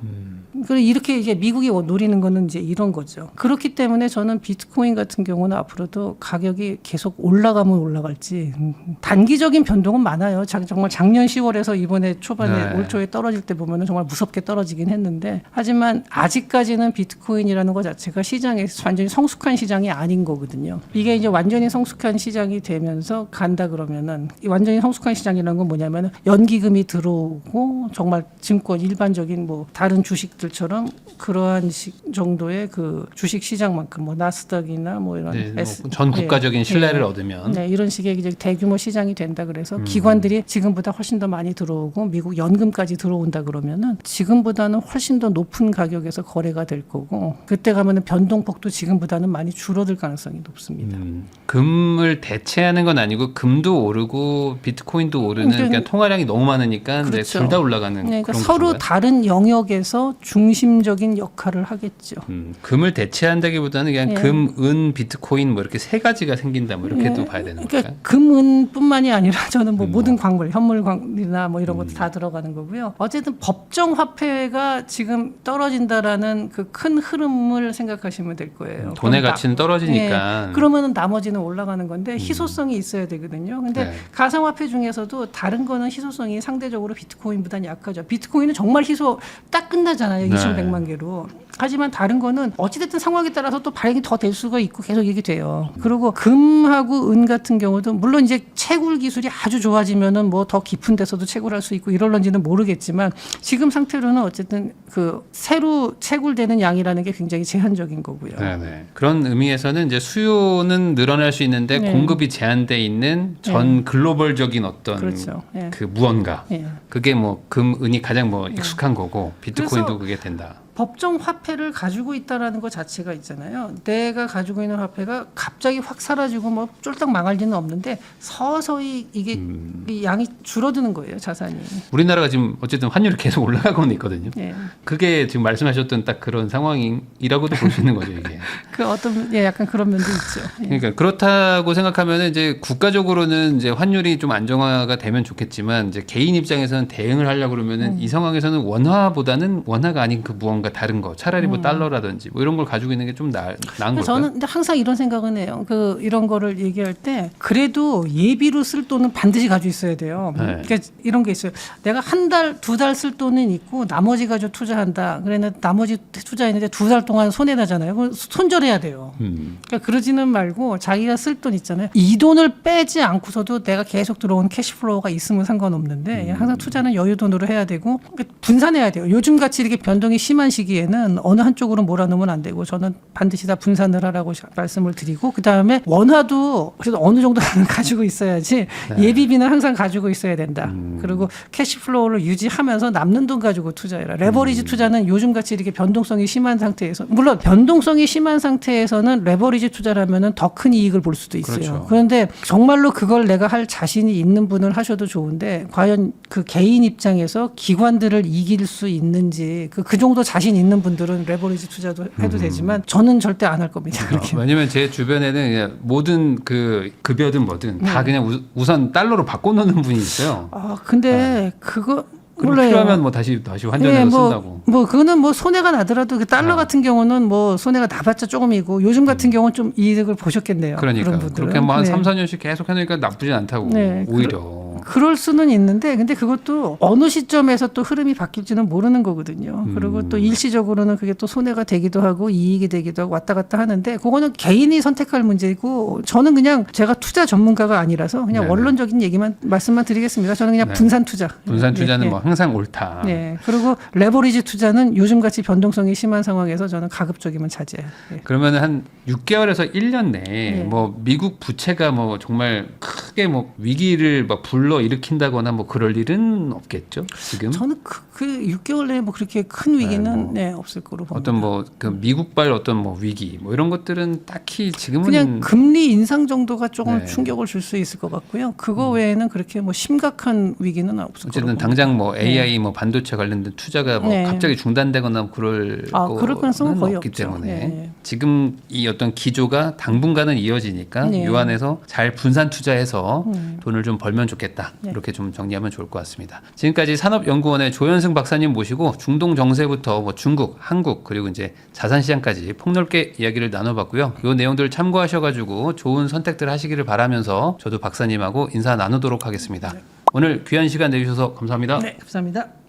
그리고 이렇게 이제 미국이 노리는 거는 이제 이런 거죠. 그렇기 때문에 저는 비트코인 같은 경우는 앞으로도 가격이 계속 올라가면 올라갈지 단기적인 변동은 많아요. 정말 작년 10월에서 이번에 초반에 네. 올 초에 떨어질 때 보면은 정말 무섭게 떨어지긴 했는데 하지만 아직까지는 비트코인이라는 것 자체가 시장에서 완전히 성숙한 시장이 아닌 거거든요. 이게 이제 완전히 성숙한 시장이 되면서 간다 그러면은 이 완전히 성숙한 시장이라는 건 뭐냐면은 연기금이 들어오고 정말 증권 일반적인 뭐 다른 주식들처럼 그러한 정도의 그 주식 시장만큼 뭐 나스닥이나 뭐 이런 네, 전 국가적인 신뢰를 얻으면 네, 이런 식의 이제 대규모 시장이 된다 그래서 기관들이 지금보다 훨씬 더 많이 들어오고 미국 연금까지 들어온다 그러면은 지금보다는 훨씬 더 높은 가격에서 거래가 될 거고 그때 가면은 변동폭도 지금보다는 많이 줄어들 가능성이 높습니다. 금을 대체하는 건 아니고 금도 오르고 비트코인도 오르는 그러니까 통화량이 너무 많으니까 그렇죠. 둘 다 올라가는 네, 그러니까 그런 서로 건가요? 다른 영역에서 중심적인 역할을 하겠죠. 금을 대체한다기보다는 그냥 네. 금, 은, 비트코인 뭐 이렇게 세 가지가 생긴다 뭐 이렇게도 봐야 되는 그러니까 건가요? 금은뿐만이 아니라 저는 뭐 모든 광물, 현물이나 뭐 이런 것도 다 들어가는 거고요. 어쨌든 법정 화폐가 지금 떨어진다라는 그 큰 흐름을 생각하시면 될 거예요. 돈의 그럼 가치는 떨어지니까. 예, 그러면은 나머지는 올라가는 건데 희소성이 있어야 되거든요. 근데 네. 가상화폐 중에서도 다른 거는 희소성이 상대적으로 비트코인보다는 약하죠. 비트코인은 정말 희소 딱 끝나잖아요. 네. 2,100만 개로. 하지만 다른 거는 어찌됐든 상황에 따라서 또 발행이 더 될 수가 있고 계속 이게 돼요. 그리고 금하고 은 같은 경우도 물론 이제 채굴 기술이 아주 좋아지면은 뭐 더 깊은 데서도 채굴할 수 있고 이럴런지는 모르겠지만 지금 상태로는 어쨌든 그 새로 채굴되는 양이라는 게 굉장히 제한적인 거고요. 네네. 그런 의미에서는 이제 수요는 늘어날 수 있는데 네. 공급이 제한돼 있는 전 글로벌적인 어떤 그렇죠. 예. 그 무언가 예. 그게 뭐 금, 은이 가장 뭐 익숙한 거고 비트코인도 그래서 그게 된다. 법정 화폐를 가지고 있다라는 것 자체가 있잖아요. 내가 가지고 있는 화폐가 갑자기 확 사라지고 뭐 쫄딱 망할 리는 없는데 서서히 이게 이 양이 줄어드는 거예요, 자산이. 우리나라가 지금 어쨌든 환율이 계속 올라가고는 있거든요. 예. 그게 지금 말씀하셨던 딱 그런 상황이라고도 볼 수 있는 거죠, 이게. 그 어떤 약간 그런 면도 있죠. 예. 그러니까 그렇다고 생각하면 이제 국가적으로는 이제 환율이 좀 안정화가 되면 좋겠지만 이제 개인 입장에서는 대응을 하려고 그러면은 이 상황에서는 원화보다는 원화가 아닌 그 무언가 다른 거 차라리 뭐 달러라든지 뭐 이런 걸 가지고 있는 게 좀 나은 걸까요? 저는 근데 항상 이런 생각은 해요. 그 이런 거를 얘기할 때 그래도 예비로 쓸 돈은 반드시 가지고 있어야 돼요. 네. 그러니까 이런 게 있어요. 내가 한 달, 두 달 쓸 돈은 있고 나머지 가지고 투자한다. 그랬는데 나머지 투자했는데 두 달 동안 손해 나잖아요. 그럼 손절해야 돼요. 그러니까 그러지는 말고 자기가 쓸 돈 있잖아요. 이 돈을 빼지 않고서도 내가 계속 들어온 캐시플로우가 있으면 상관없는데 항상 투자는 여유돈으로 해야 되고 분산해야 돼요. 요즘 같이 이렇게 변동이 심한 시기에는 어느 한쪽으로 몰아넣으면 안 되고 저는 반드시 다 분산을 하라고 말씀을 드리고 그다음에 원화도 그래도 어느 정도는 가지고 있어야지 예비비는 항상 가지고 있어야 된다. 그리고 캐시플로우를 유지하면서 남는 돈 가지고 투자해라. 레버리지 투자는 요즘 같이 이렇게 변동성이 심한 상태에서 물론 변동성이 심한 상태에서는 레버리지 투자라면은 더 큰 이익을 볼 수도 있어요. 그렇죠. 그런데 정말로 그걸 내가 할 자신이 있는 분을 하셔도 좋은데 과연 그 개인 입장에서 기관들을 이길 수 있는지 그 정도 자신 있는 분들은 레버리지 투자도 해도 되지만 저는 절대 안 할 겁니다. 그렇게. 왜냐면 제 주변에는 그냥 모든 그 급여든 뭐든 다 그냥 우선 달러로 바꿔놓는 분이 있어요. 아 근데 그거 그리고 몰라요. 필요하면 뭐 다시 환전해서 예, 쓴다고. 뭐 그거는 뭐 손해가 나더라도 그 달러 같은 경우는 뭐 손해가 나봤자 조금이고 요즘 같은 경우는 좀 이득을 보셨겠네요. 그러니까 그런 분들은. 그렇게 뭐 한 네. 3, 4년씩 계속 해놓으니까 나쁘진 않다고 네, 오히려. 그럴 수는 있는데 근데 그것도 어느 시점에서 또 흐름이 바뀔지는 모르는 거거든요. 그리고 또 일시적으로는 그게 또 손해가 되기도 하고 이익이 되기도 하고 왔다 갔다 하는데 그거는 개인이 선택할 문제이고 저는 그냥 제가 투자 전문가가 아니라서 그냥 네네. 원론적인 얘기만 말씀만 드리겠습니다. 저는 그냥 네. 분산 투자. 분산 투자는 예, 뭐 항상 옳다. 네. 그리고 레버리지 투자는 요즘같이 변동성이 심한 상황에서 저는 가급적이면 자제해요. 예. 그러면 한 6개월에서 1년 내에 네. 뭐 미국 부채가 뭐 정말 크게 뭐 위기를 막 불러 일으킨다거나 뭐 그럴 일은 없겠죠 지금? 저는 그 6개월 내에 뭐 그렇게 큰 위기는 네, 뭐 네, 없을 거로 봅니다. 어떤 뭐 그 미국발 어떤 뭐 위기 뭐 이런 것들은 딱히 지금은 그냥 금리 인상 정도가 조금 네. 충격을 줄 수 있을 것 같고요. 그거 외에는 그렇게 뭐 심각한 위기는 없을 거로 어쨌든 봅니다. 당장 뭐 AI 뭐 반도체 관련된 투자가 뭐 네. 갑자기 중단되거나 그럴 그럴 가능성은 거의 없기 없죠. 때문에 네. 지금 이 어떤 기조가 당분간은 이어지니까 네. 요 안에서 잘 분산 투자해서 네. 돈을 좀 벌면 좋겠다. 네. 이렇게 좀 정리하면 좋을 것 같습니다. 지금까지 산업연구원의 조현승 박사님 모시고 중동 정세부터 뭐 중국, 한국 그리고 이제 자산 시장까지 폭넓게 이야기를 나눠봤고요. 요 내용들 참고하셔가지고 좋은 선택들 하시기를 바라면서 저도 박사님하고 인사 나누도록 하겠습니다. 오늘 귀한 시간 내주셔서 감사합니다. 네, 감사합니다.